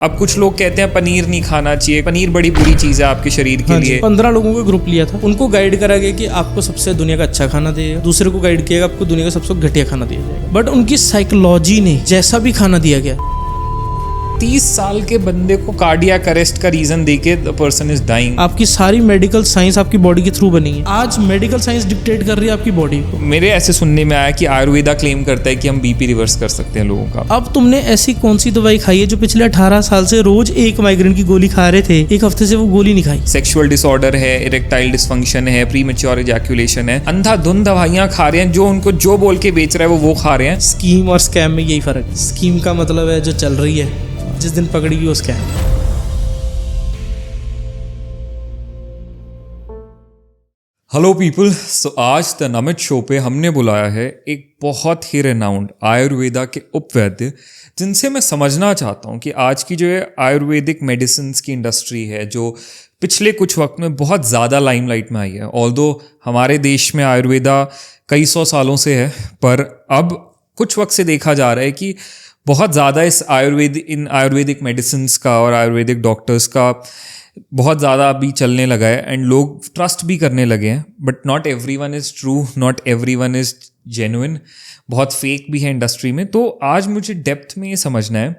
अब कुछ लोग कहते हैं पनीर नहीं खाना चाहिए, पनीर बड़ी बुरी चीज़ है आपके शरीर के लिए। 15 लोगों का ग्रुप लिया था, उनको गाइड करा गया कि आपको सबसे दुनिया का अच्छा खाना दिएगा, दूसरे को गाइड किया आपको दुनिया का सबसे घटिया खाना दिया जाएगा। बट उनकी साइकोलॉजी ने जैसा भी खाना दिया गया, 30 साल के बंदे को कार्डियक अरेस्ट का रीजन देके द पर्सन इज डाइंग। आपकी सारी मेडिकल साइंस आपकी बॉडी के थ्रू बनी है। आज मेडिकल साइंस डिक्टेट कर रही है आपकी बॉडी को। मेरे ऐसे सुनने में आया कि आयुर्वेदा क्लेम करता है कि हम बीपी रिवर्स कर सकते हैं लोगों का। अब तुमने ऐसी कौन सी दवाई खाई है जो पिछले 18 साल से रोज एक माइग्रेन की गोली खा रहे थे, एक हफ्ते से वो गोली नहीं खाई? सेक्सुअल डिसऑर्डर है, इरेक्टाइल डिसफंक्शन है, प्रीमेच्योर इजैक्यूलेशन है, अंधाधुंध दवाइयां खा रहे हैं, जो उनको जो बोल के बेच रहा है वो खा रहे हैं। स्कीम और स्कैम में यही फर्क है। स्कीम का मतलब है जो चल रही है, जिस दिन पकड़ेगी वो स्कैम। हेलो पीपल, सो आज द नमित शो पे हमने बुलाया है एक बहुत ही रेनाउंड आयुर्वेदा के उपवैद्य, जिनसे मैं समझना चाहता हूँ कि आज की जो है आयुर्वेदिक मेडिसिन की इंडस्ट्री है, जो पिछले कुछ वक्त में बहुत ज़्यादा लाइमलाइट में आई है। ऑल्दो हमारे देश में आयुर्वेदा कई सौ सालों से है, पर अब कुछ वक्त से देखा जा रहा है कि बहुत ज़्यादा इस आयुर्वेदिक मेडिसिन्स का और आयुर्वेदिक डॉक्टर्स का बहुत ज़्यादा अभी चलने लगा है एंड लोग ट्रस्ट भी करने लगे हैं। But not everyone is true, not everyone is genuine, बहुत फेक भी है इंडस्ट्री में। तो आज मुझे डेप्थ में ये समझना है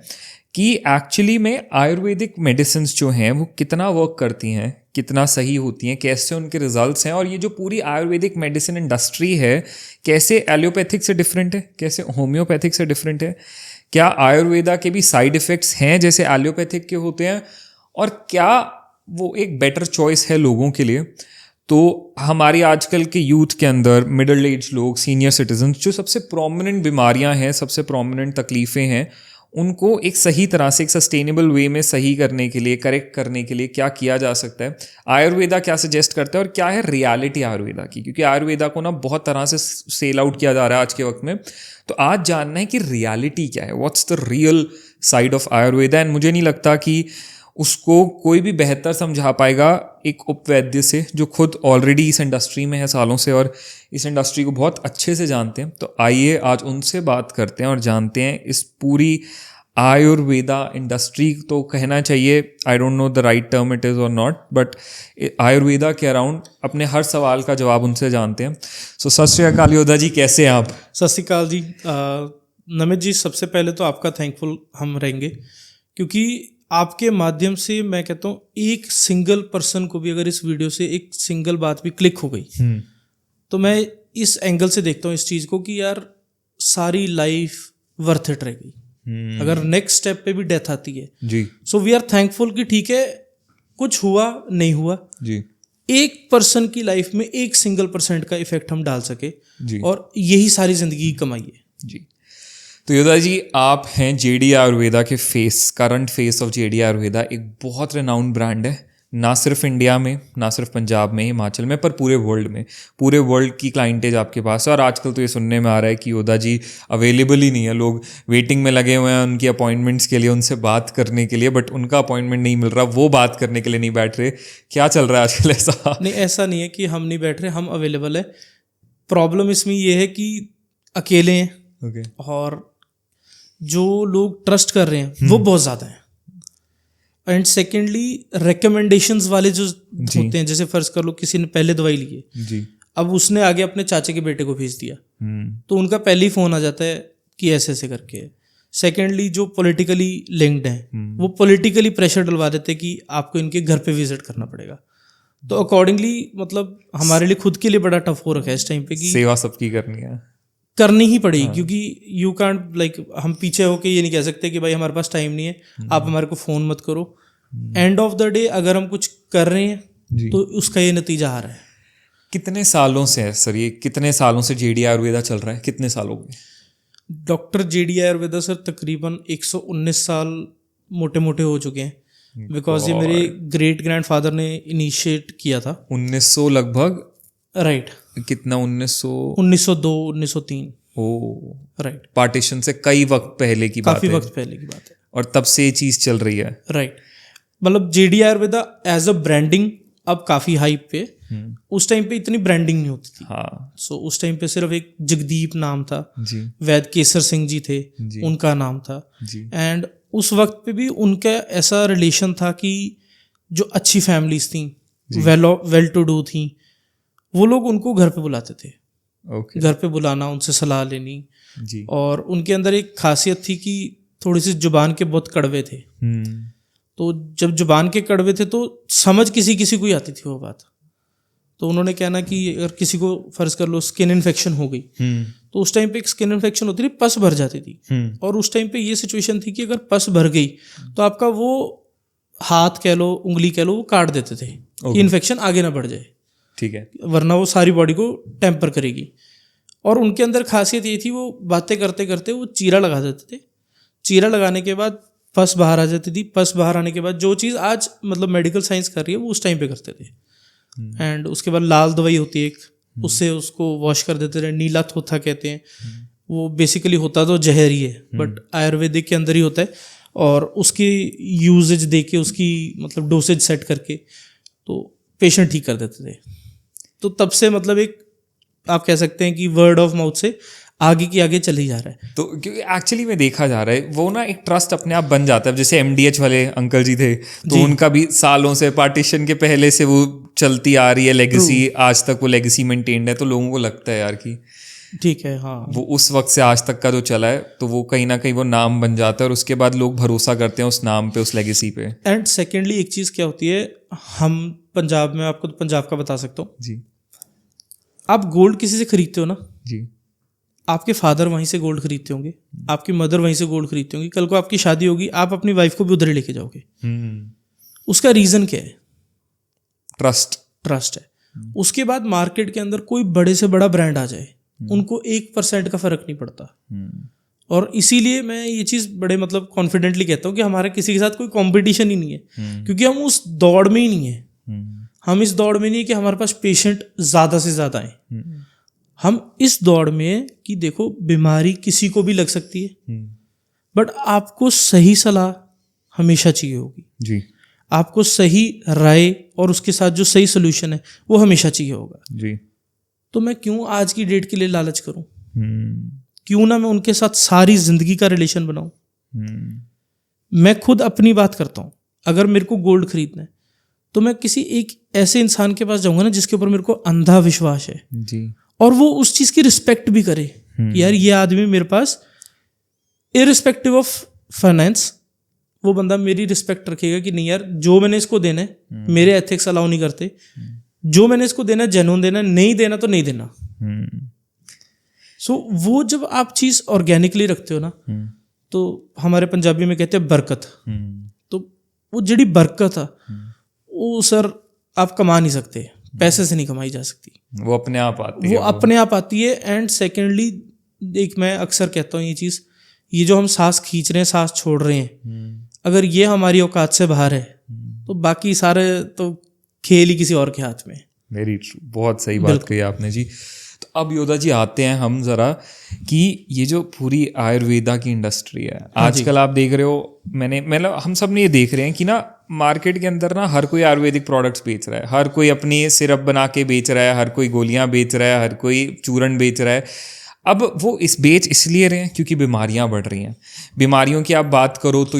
कि एक्चुअली में आयुर्वेदिक मेडिसिन्स जो हैं वो कितना वर्क करती हैं, कितना सही होती हैं, कैसे उनके रिजल्ट्स हैं, और ये जो पूरी आयुर्वेदिक मेडिसिन इंडस्ट्री है कैसे एलोपैथिक से डिफरेंट है, कैसे होम्योपैथिक से डिफरेंट है, क्या आयुर्वेदा के भी साइड इफ़ेक्ट्स हैं जैसे एलोपैथिक के होते हैं, और क्या वो एक बेटर चॉइस है लोगों के लिए। तो हमारी आजकल के यूथ के अंदर मिडिल एज लोग, सीनियर सिटीजन्स, जो सबसे प्रोमिनेंट बीमारियां हैं, सबसे प्रोमिनेंट तकलीफ़ें हैं, उनको एक सही तरह से, एक सस्टेनेबल वे में सही करने के लिए, करेक्ट करने के लिए क्या किया जा सकता है, आयुर्वेदा क्या सजेस्ट करता है और क्या है रियलिटी आयुर्वेदा की। क्योंकि आयुर्वेदा को ना बहुत तरह से सेल आउट किया जा रहा है आज के वक्त में। तो आज जानना है कि रियलिटी क्या है, what's the real side of Ayurveda. And मुझे नहीं लगता कि उसको कोई भी बेहतर समझा पाएगा एक उपवैद्य से, जो खुद ऑलरेडी इस इंडस्ट्री में है सालों से और इस इंडस्ट्री को बहुत अच्छे से जानते हैं। तो आइए आज उनसे बात करते हैं और जानते हैं इस पूरी आयुर्वेदा इंडस्ट्री, तो कहना चाहिए, I don't know the right term it is और नॉट, बट आयुर्वेदा के अराउंड अपने हर सवाल का जवाब उनसे जानते हैं। सो सत श्री अकाल योद्धा जी, कैसे हैं आप? सत श्री अकाल जी। नमित जी, सबसे पहले तो आपका थैंकफुल हम रहेंगे, क्योंकि आपके माध्यम से मैं कहता हूँ एक सिंगल पर्सन को भी अगर इस वीडियो से एक सिंगल बात भी क्लिक हो गई, तो मैं इस एंगल से देखता हूँ इस चीज़ को कि यार सारी लाइफ वर्थ इट रहेगी अगर नेक्स्ट स्टेप पे भी डेथ आती है जी। सो वी आर थैंकफुल कि ठीक है, कुछ हुआ नहीं हुआ जी, एक पर्सन की लाइफ में एक सिंगल % का इफेक्ट हम डाल सके जी, और यही सारी जिंदगी की कमाई है जी। तो योद्धा जी, आप हैं जेडी आयुर्वेदा के current face of JD Ayurveda. एक बहुत रेनाउंड ब्रांड है, ना सिर्फ इंडिया में, ना सिर्फ पंजाब में, हिमाचल में, पर पूरे वर्ल्ड में। पूरे वर्ल्ड की क्लाइंटेज आपके पास है। और आजकल तो ये सुनने में आ रहा है कि योद्धा जी अवेलेबल ही नहीं है, लोग वेटिंग में लगे हुए हैं उनकी अपॉइंटमेंट्स के लिए, उनसे बात करने के लिए, बट उनका अपॉइंटमेंट नहीं मिल रहा, वो बात करने के लिए नहीं बैठ रहे। क्या चल रहा है आजकल ऐसा? नहीं, ऐसा नहीं है कि हम नहीं बैठ रहे, हम अवेलेबल है। प्रॉब्लम इसमें ये है कि अकेले हैं और जो लोग ट्रस्ट कर रहे हैं वो बहुत ज़्यादा हैं। एंड सेकेंडली रिकमेंडेशंस वाले जो होते हैं, जैसे फर्ज कर लो किसी ने पहले दवाई ली है जी, अब उसने आगे अपने चाचे के बेटे को भेज दिया, तो उनका पहले ही फ़ोन आ जाता है कि ऐसे ऐसे करके। सेकेंडली जो पॉलिटिकली लिंक्ड हैं वो पॉलिटिकली प्रेशर डलवा देते कि आपको इनके घर पे विजिट करना पड़ेगा। तो अकॉर्डिंगली मतलब हमारे लिए खुद के लिए बड़ा टफ हो रखा है इस टाइम पे कि सेवा सबकी करनी ही पड़ेगी। क्योंकि यू कांट लाइक हम पीछे होके ये नहीं कह सकते कि भाई हमारे पास टाइम नहीं है, आप हमारे को फ़ोन मत करो। एंड ऑफ द डे अगर हम कुछ कर रहे हैं तो उसका ये नतीजा आ रहा है। कितने सालों से है सर ये, कितने सालों से जेडी आयुर्वेदा चल रहा है, कितने सालों में? डॉक्टर जेडी आयुर्वेदा सर तकरीबन 119 साल मोटे मोटे हो चुके हैं, बिकॉज ये मेरे ग्रेट ग्रैंडफादर ने इनिशिएट किया था 1900 लगभग, राइट? कितना 1902 1903 ओ राइट। पार्टीशन से कई वक्त पहले की बात है, काफी वक्त पहले की बात है, और तब से ये चीज चल रही है, राइट? मतलब JD Ayurveda as a branding अब काफी हाइप पे, उस टाइम पे इतनी ब्रांडिंग नहीं होती थी। हाँ। सो उस टाइम पे सिर्फ एक जगदीप नाम था जी, वैद केसर सिंह जी थे जी, उनका नाम था जी, एंड उस वक्त पे भी उनका ऐसा रिलेशन था कि जो अच्छी फैमिलीज थी, वेल टू डू थी, वो लोग उनको घर पे बुलाते थे। घर पे बुलाना, उनसे सलाह लेनी जी। और उनके अंदर एक खासियत थी कि थोड़ी सी जुबान के बहुत कड़वे थे। तो जब जुबान के कड़वे थे तो समझ किसी किसी को ही आती थी वो बात। तो उन्होंने कहना कि अगर किसी को फर्ज कर लो स्किन इन्फेक्शन हो गई, तो उस टाइम पे एक स्किन इन्फेक्शन होती थी, पस भर जाती थी। और उस टाइम पे ये सिचुएशन थी कि अगर पस भर गई तो आपका वो हाथ कह लो, उंगली कह लो, वो काट देते थे कि इन्फेक्शन आगे ना बढ़ जाए। ठीक है। वरना वो सारी बॉडी को टेम्पर करेगी। और उनके अंदर खासियत ये थी, वो बातें करते करते वो चीरा लगा देते थे। चीरा लगाने के बाद पस बाहर आ जाती थी। पस बाहर आने के बाद जो चीज़ आज मतलब मेडिकल साइंस कर रही है, वो उस टाइम पे करते थे। एंड उसके बाद लाल दवाई होती है एक, उससे उसको वॉश कर देते थे। नीला थोथा कहते हैं, वो बेसिकली होता तो जहर ही है, बट आयुर्वेदिक के अंदर ही होता है। और उसकी यूजेज दे के, उसकी मतलब डोसेज सेट करके तो पेशेंट ठीक कर देते थे। तो तब से मतलब एक आप कह सकते हैं कि वर्ड ऑफ माउथ से आगे की आगे चल ही जा रहा है। तो क्योंकि एक्चुअली में देखा जा रहा है वो ना एक ट्रस्ट अपने आप बन जाता है। जैसे MDH वाले अंकल जी थे, तो उनका भी सालों से पार्टीशन के पहले से वो चलती आ रही है लेगेसी, आज तक वो लेगेसी मेंटेन्ड है। तो लोगों को लगता है यार कि ठीक है, हाँ, वो उस वक्त से आज तक का जो चला है, तो वो कहीं ना कहीं वो नाम बन जाता है और उसके बाद लोग भरोसा करते हैं उस नाम पे, उस लेगेसी पे। एंड सेकेंडली एक चीज़ क्या होती है, हम पंजाब में, आपको तो पंजाब का बता सकता हूँ जी। आप गोल्ड किसी से खरीदते हो ना जी, आपके फादर वहीं से गोल्ड खरीदते होंगे, आपकी मदर वहीं से गोल्ड खरीदती होंगी। कल को आपकी शादी होगी, आप अपनी वाइफ को भी उधर ही लेके जाओगे। उसका रीज़न क्या है? ट्रस्ट है। उसके बाद मार्केट के अंदर कोई बड़े से बड़ा ब्रांड आ जाए, उनको 1% का फर्क नहीं पड़ता। और इसीलिए मैं ये चीज़ बड़े मतलब कॉन्फिडेंटली कहता हूँ कि हमारा किसी के साथ कोई कंपटीशन ही नहीं है, क्योंकि हम उस दौड़ में ही नहीं है। हम इस दौड़ में नहीं है कि हमारे पास पेशेंट ज़्यादा से ज़्यादा आए। हम इस दौड़ में है कि देखो बीमारी किसी को भी लग सकती है, बट आपको सही सलाह हमेशा चाहिए होगी जी, आपको सही राय और उसके साथ जो सही सोल्यूशन है वो हमेशा चाहिए होगा जी। तो मैं क्यों आज की डेट के लिए लालच करूं? क्यों ना मैं उनके साथ सारी जिंदगी का रिलेशन बनाऊं? मैं खुद अपनी बात करता हूं, अगर मेरे को गोल्ड खरीदना है तो मैं किसी एक ऐसे इंसान के पास जाऊंगा ना जिसके ऊपर मेरे को अंधा विश्वास है जी, और वो उस चीज़ की रिस्पेक्ट भी करे कि यार ये आदमी मेरे पास इरिस्पेक्टिव ऑफ फाइनेंस, वो बंदा मेरी रिस्पेक्ट रखेगा कि नहीं यार जो मैंने इसको देना है, मेरे एथिक्स अलाउ नहीं करते, जो मैंने इसको देना है जेन्युइन देना, नहीं देना तो नहीं देना। सो वो जब आप चीज़ ऑर्गेनिकली रखते हो ना, तो हमारे पंजाबी में कहते हैं बरकत। तो वो जड़ी बरकत है वो सर आप कमा नहीं सकते, पैसे से नहीं कमाई जा सकती, वो अपने आप आती है। वो अपने आप आती है। एंड सेकेंडली एक मैं अक्सर कहता हूँ ये चीज़, ये जो हम सांस खींच रहे हैं, सांस छोड़ रहे हैं, अगर ये हमारी औकात से बाहर है तो बाकी सारे तो खेल ही किसी और के हाथ में। वेरी ट्रू, बहुत सही बात कही आपने जी। तो अब योदा जी आते हैं हम ज़रा कि ये जो पूरी आयुर्वेदा की इंडस्ट्री है आजकल आप देख रहे हो, मतलब हम सब ने ये देख रहे हैं कि ना मार्केट के अंदर ना हर कोई आयुर्वेदिक प्रोडक्ट्स बेच रहा है, हर कोई अपनी सिरप बना के बेच रहा है, हर कोई गोलियां बेच रहा है, हर कोई चूरन बेच रहा है। अब वो बेच इसलिए रहे हैं क्योंकि बीमारियां बढ़ रही हैं। बीमारियों की आप बात करो तो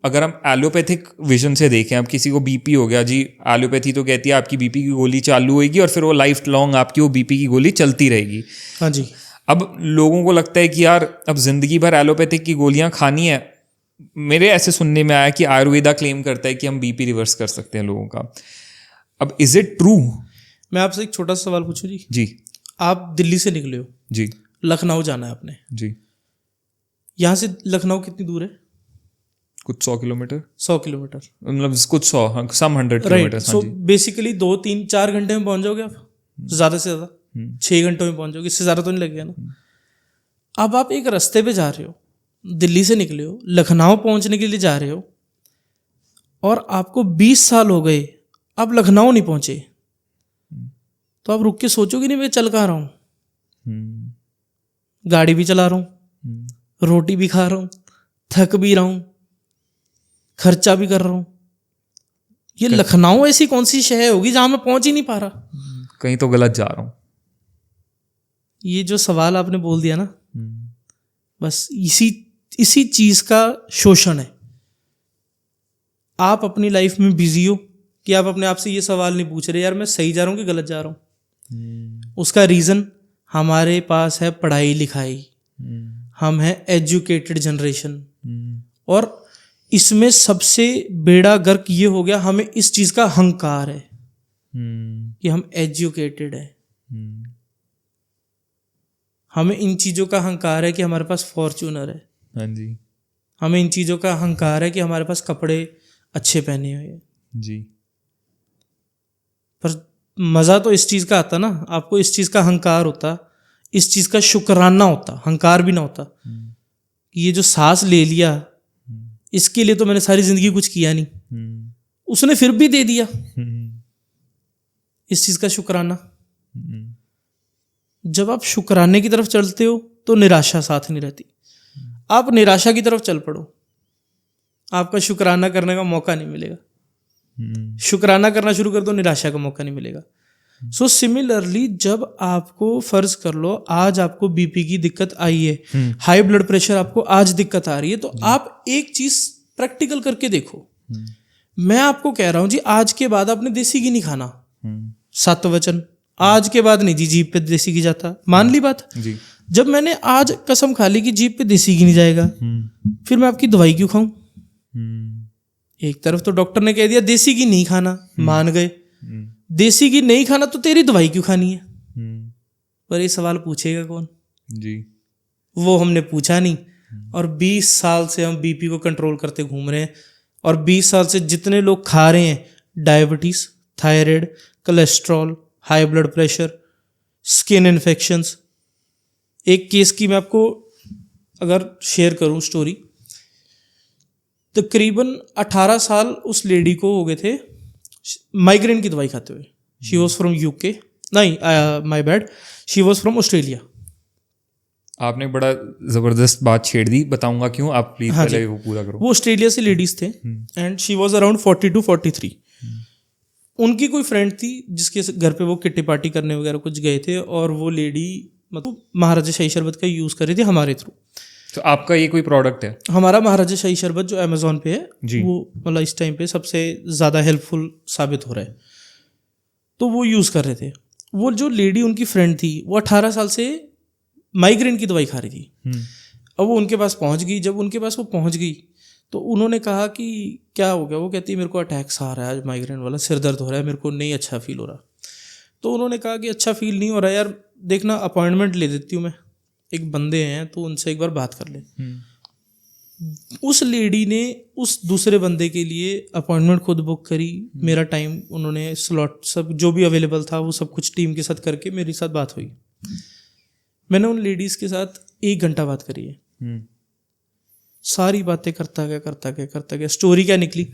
अगर हम एलोपैथिक विजन से देखें, अब किसी को बीपी हो गया जी, एलोपैथी तो कहती है आपकी बीपी की गोली चालू होगी और फिर वो लाइफ लॉन्ग आपकी वो बीपी की गोली चलती रहेगी। हाँ जी। अब लोगों को लगता है कि यार अब जिंदगी भर एलोपैथिक की गोलियां खानी है। मेरे ऐसे सुनने में आया कि आयुर्वेदा क्लेम करता है कि हम बीपी रिवर्स कर सकते हैं लोगों का। अब इज इट ट्रू? मैं आपसे एक छोटा सा सवाल पूछूं जी। जी। आप दिल्ली से निकले हो जी, लखनऊ जाना है आपने जी, यहाँ से लखनऊ कितनी दूर है? कुछ 100 किलोमीटर। 100 किलोमीटर, मतलब कुछ 100 सम 100 किलोमीटर। सो बेसिकली 2-3-4 घंटे में पहुंच जाओगे आप, ज़्यादा से ज़्यादा 6 घंटों में पहुंच जाओगे, इससे ज़्यादा तो नहीं लगेगा ना। अब आप एक रास्ते पे जा रहे हो, दिल्ली से निकले हो, लखनऊ पहुंचने के लिए जा रहे हो और आपको 20 साल हो गए, आप लखनऊ नहीं पहुंचे, तो आप रुक के सोचोगे नहीं मैं चल कहाँ रहा हूँ? गाड़ी भी चला रहा हूँ, रोटी भी खा रहा हूँ, थक भी रहा हूँ, खर्चा भी कर रहा हूँ। ये लखनऊ ऐसी कौन सी शहर होगी जहां मैं पहुंच ही नहीं पा रहा? कहीं तो गलत जा रहा हूँ। ये जो सवाल आपने बोल दिया ना, बस इसी चीज का शोषण है। आप अपनी लाइफ में बिजी हो कि आप अपने आप से ये सवाल नहीं पूछ रहे यार मैं सही जा रहा हूँ कि गलत जा रहा हूँ। उसका रीज़न हमारे पास है पढ़ाई लिखाई, हम हैं एजुकेटेड जनरेशन, और इसमें सबसे बेड़ा गर्क ये हो गया हमें इस चीज़ का अहंकार है कि हम एजुकेटेड हैं। हमें इन चीज़ों का अहंकार है कि हमारे पास फॉर्च्यूनर है। हाँ जी हमें इन चीज़ों का अहंकार है कि हमारे पास कपड़े अच्छे पहने हुए हैं। जी। पर मज़ा तो इस चीज़ का आता ना, आपको इस चीज़ का अहंकार होता, इस चीज़ का शुक्राना होता, अहंकार भी ना होता कि ये जो सांस ले लिया इसके लिए तो मैंने सारी ज़िंदगी कुछ किया नहीं, उसने फिर भी दे दिया। इस चीज़ का शुक्राना। जब आप शुक्राने की तरफ चलते हो तो निराशा साथ नहीं रहती। आप निराशा की तरफ चल पड़ो, आपका शुक्राना करने का मौका नहीं मिलेगा। शुक्राना करना शुरू कर दो, निराशा का मौका नहीं मिलेगा। सो सिमिलरली जब आपको फर्ज कर लो आज आपको बीपी की दिक्कत आई है, हाई ब्लड प्रेशर आपको आज दिक्कत आ रही है, तो आप एक चीज प्रैक्टिकल करके देखो। मैं आपको कह रहा हूं जी आज के बाद आपने देसी घी नहीं खाना, सत्य वचन, आज के बाद नहीं जी जीभ पे देसी घी जाता, मान ली बात जी। जब मैंने आज कसम खा ली कि जीभ पे देसी घी नहीं जाएगा, फिर मैं आपकी दवाई क्यों खाऊं? एक तरफ तो डॉक्टर ने कह दिया देसी घी नहीं खाना, मान गए, देसी घी नहीं खाना तो तेरी दवाई क्यों खानी है? पर ये सवाल पूछेगा कौन जी? वो हमने पूछा नहीं। और 20 साल से हम बीपी को कंट्रोल करते घूम रहे हैं, और 20 साल से जितने लोग खा रहे हैं diabetes, thyroid, cholesterol, high blood pressure, skin infections. एक केस की मैं आपको अगर शेयर करूं स्टोरी, तकरीबन 18 साल उस लेडी को हो गए थे माइग्रेन की दवाई खाते हुए। शी वॉज फ्रॉम यूके, नहीं my bad, she was from Australia. आपने बड़ा ज़बरदस्त बात छेड़ दी, बताऊंगा क्यों, आप प्लीज हाँ पहले वो पूरा करो। वो ऑस्ट्रेलिया से लेडीज थे एंड शी वॉज अराउंड 42-43। उनकी कोई फ्रेंड थी जिसके घर पे वो किट्टी पार्टी करने वगैरह कुछ गए थे, और वो लेडी मतलब महाराजा शाही शरबत का यूज़ कर रही थी हमारे थ्रू। तो आपका ये कोई प्रोडक्ट है? हमारा महाराजा शाही शरबत जो अमेजोन पे जी। है, वो मतलब इस टाइम पे सबसे ज़्यादा हेल्पफुल साबित हो रहा है, तो वो यूज़ कर रहे थे। वो जो लेडी उनकी फ्रेंड थी वो 18 साल से माइग्रेन की दवाई खा रही थी। अब वो उनके पास पहुंच गई। जब उनके पास वो पहुंच गई तो उन्होंने कहा कि क्या हो गया? वो कहती है मेरे को अटैक्स आ रहा है आज, माइग्रेन वाला, सिर दर्द हो रहा है, मेरे को नहीं अच्छा फील हो रहा। तो उन्होंने कहा कि अच्छा फील नहीं हो रहा यार, देखना अपॉइंटमेंट ले देती हूँ मैं, एक बंदे हैं तो उनसे एक बार बात कर ले। उस लेडी ने उस दूसरे बंदे के लिए अपॉइंटमेंट खुद बुक करी। मेरा टाइम उन्होंने स्लॉट सब जो भी अवेलेबल था वो सब कुछ टीम के साथ करके मेरे साथ बात हुई। मैंने उन लेडीज़ के साथ 1 घंटा बात करी है। सारी बातें करता गया। स्टोरी क्या निकली?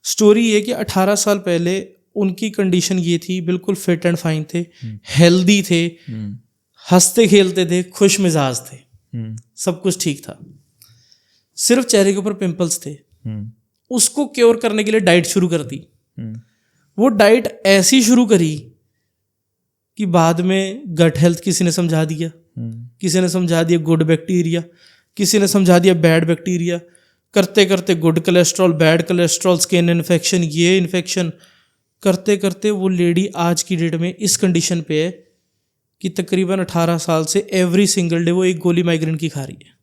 स्टोरी ये कि 18 साल पहले उनकी कंडीशन ये थी, बिल्कुल फिट एंड फाइन थे, हेल्दी थे, हंसते खेलते थे, खुश मिजाज थे, सब कुछ ठीक था। सिर्फ चेहरे के ऊपर पिंपल्स थे। उसको क्योर करने के लिए डाइट शुरू कर दी। वो डाइट ऐसी शुरू करी कि बाद में गट हेल्थ किसी ने समझा दिया, किसी ने समझा दिया गुड बैक्टीरिया, किसी ने समझा दिया बैड बैक्टीरिया, करते करते good cholesterol, bad cholesterol, skin infection, ये इन्फेक्शन, करते करते वो लेडी आज की डेट में इस कंडीशन पे है कि तकरीबन 18 साल से एवरी सिंगल डे वो एक गोली माइग्रेन की खा रही है।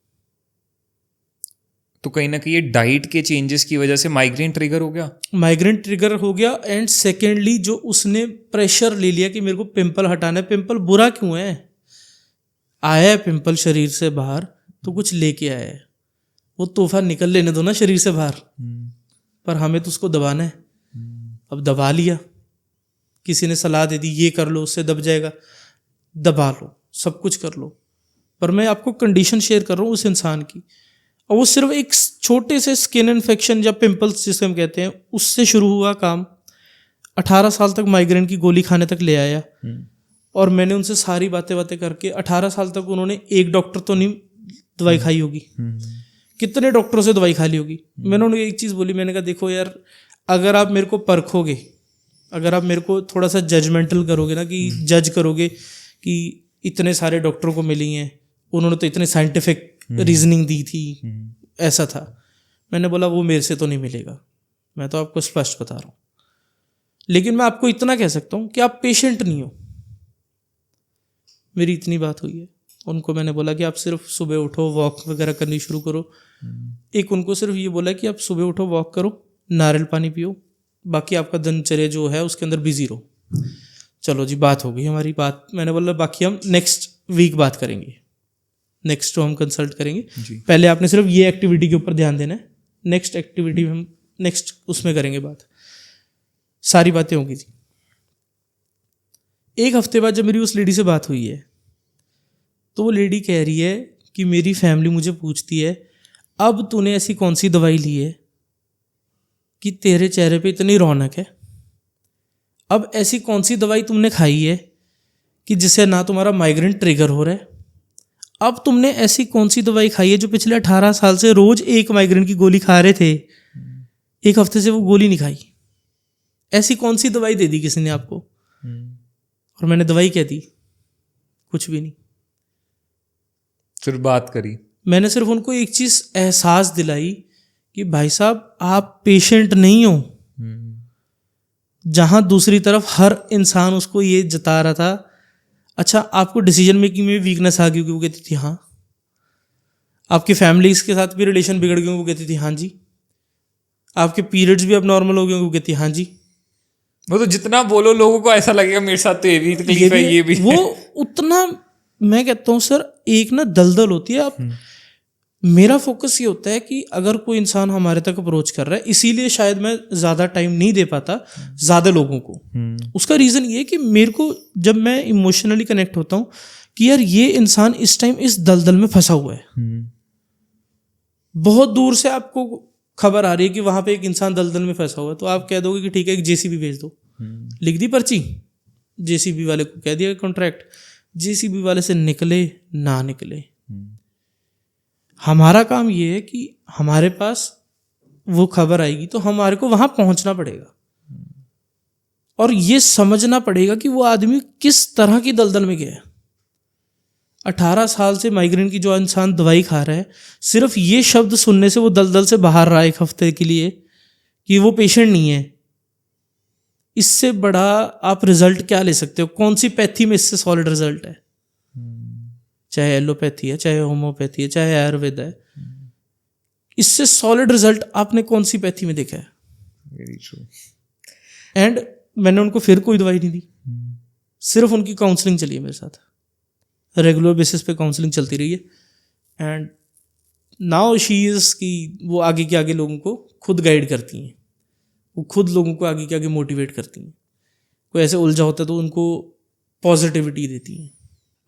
तो कहीं ना कहीं ये डाइट के चेंजेस की वजह से माइग्रेन ट्रिगर हो गया। माइग्रेन ट्रिगर हो गया एंड सेकेंडली जो उसने प्रेशर ले लिया कि मेरे को पिंपल हटाना है। पिंपल बुरा क्यों है? आया है पिंपल शरीर से बाहर तो कुछ लेके आया है, वो तोहफा निकल लेने दो ना शरीर से बाहर, पर हमें तो उसको दबाना है। अब दबा लिया, किसी ने सलाह दे दी ये कर लो उससे दब जाएगा, दबा लो, सब कुछ कर लो, पर मैं आपको कंडीशन शेयर कर रहा हूँ उस इंसान की, और वो सिर्फ एक छोटे से स्किन इन्फेक्शन या पिंपल्स जिसे हम कहते हैं उससे शुरू हुआ काम। 18 साल तक माइग्रेन की गोली खाने तक ले आया। और मैंने उनसे सारी बातें करके 18 साल तक उन्होंने एक डॉक्टर तो नहीं दवाई खाई होगी, कितने डॉक्टरों से दवाई खा ली होगी। मैंने उन्हें एक चीज़ बोली, मैंने कहा देखो यार, अगर आप मेरे को परखोगे, अगर आप मेरे को थोड़ा सा जजमेंटल करोगे ना, कि जज करोगे कि इतने सारे डॉक्टरों को मिली हैं, उन्होंने तो इतने साइंटिफिक रीजनिंग दी थी, ऐसा था। मैंने बोला वो मेरे से तो नहीं मिलेगा, मैं तो आपको स्पष्ट बता रहा हूँ। लेकिन मैं आपको इतना कह सकता हूँ कि आप पेशेंट नहीं हो। मेरी इतनी बात हुई है। उनको मैंने बोला कि आप सिर्फ सुबह उठो, वॉक वगैरह करनी शुरू करो। एक उनको सिर्फ ये बोला कि आप सुबह उठो, वॉक करो, नारियल पानी पियो, बाकी आपका दिनचर्या जो है उसके अंदर बिजी रहो। चलो जी, बात हो गई हमारी। बात मैंने बोला बाकी हम नेक्स्ट वीक बात करेंगे, नेक्स्ट हम कंसल्ट करेंगे जी। पहले आपने सिर्फ ये एक्टिविटी के ऊपर ध्यान देना है, नेक्स्ट एक्टिविटी हम नेक्स्ट उसमें करेंगे बात। सारी बातें होगी जी। एक हफ्ते बाद जब मेरी उस लेडी से बात हुई है तो वो लेडी कह रही है कि मेरी फैमिली मुझे पूछती है, अब तूने ऐसी कौन सी दवाई ली है कि तेरे चेहरे पे इतनी रौनक है? अब ऐसी कौन सी दवाई तुमने खाई है कि जिससे ना तुम्हारा माइग्रेन ट्रिगर हो रहा है? अब तुमने ऐसी कौन सी दवाई खाई है जो पिछले 18 साल से रोज एक माइग्रेन की गोली खा रहे थे, एक हफ्ते से वो गोली नहीं खाई? ऐसी कौन सी दवाई दे दी किसी ने आपको? और मैंने दवाई क्या दी? कुछ भी नहीं। फिर बात करी, मैंने सिर्फ उनको एक चीज एहसास दिलाई कि भाई साहब आप पेशेंट नहीं हो। जहां दूसरी तरफ हर इंसान उसको ये जता रहा था, अच्छा आपको डिसीजन मेकिंग में वीकनेस आ गई होगी, वो कहती थी हाँ। आपकी फैमिली के साथ भी रिलेशन बिगड़ गए, वो कहती थी हाँ जी। आपके पीरियड्स भी अब नॉर्मल हो गए, वो कहती हाँ जी। वो तो जितना बोलो लोगों को ऐसा लगेगा मेरे साथ तो ये भी तकलीफ है, ये भी वो उतना। मैं कहता हूँ सर, एक ना दलदल होती है। आप मेरा फोकस ये होता है कि अगर कोई इंसान हमारे तक अप्रोच कर रहा है, इसीलिए शायद मैं ज़्यादा टाइम नहीं दे पाता ज़्यादा लोगों को। उसका रीज़न ये है कि मेरे को जब मैं इमोशनली कनेक्ट होता हूँ कि यार ये इंसान इस टाइम इस दलदल में फंसा हुआ है। बहुत दूर से आपको खबर आ रही है कि वहाँ पे एक इंसान दलदल में फंसा हुआ है, तो आप कह दोगे कि ठीक है एक जेसीबी भेज दो। लिख दी पर्ची, जेसीबी वाले को कह दिया कॉन्ट्रैक्ट, जेसीबी वाले से निकले ना निकले, हमारा काम ये है कि हमारे पास वो खबर आएगी तो हमारे को वहां पहुंचना पड़ेगा और ये समझना पड़ेगा कि वो आदमी किस तरह की दलदल में गया है। 18 साल से माइग्रेन की जो इंसान दवाई खा रहा है, सिर्फ ये शब्द सुनने से वो दलदल से बाहर रहा एक हफ्ते के लिए कि वो पेशेंट नहीं है। इससे बड़ा आप रिजल्ट क्या ले सकते हो? कौन सी पैथी में इससे सॉलिड रिजल्ट है? चाहे एलोपैथी है, चाहे होम्योपैथी है, चाहे आयुर्वेद है, इससे सॉलिड रिजल्ट आपने कौन सी पैथी में देखा है? Very true. एंड मैंने उनको फिर कोई दवाई नहीं दी, सिर्फ उनकी काउंसलिंग चली है मेरे साथ, रेगुलर बेसिस पे काउंसलिंग चलती रही है। एंड नाउ शी इज कि वो आगे के आगे लोगों को खुद गाइड करती हैं, वो खुद लोगों को आगे के आगे मोटिवेट करती हैं। कोई ऐसे उलझा होता है तो उनको पॉजिटिविटी देती हैं।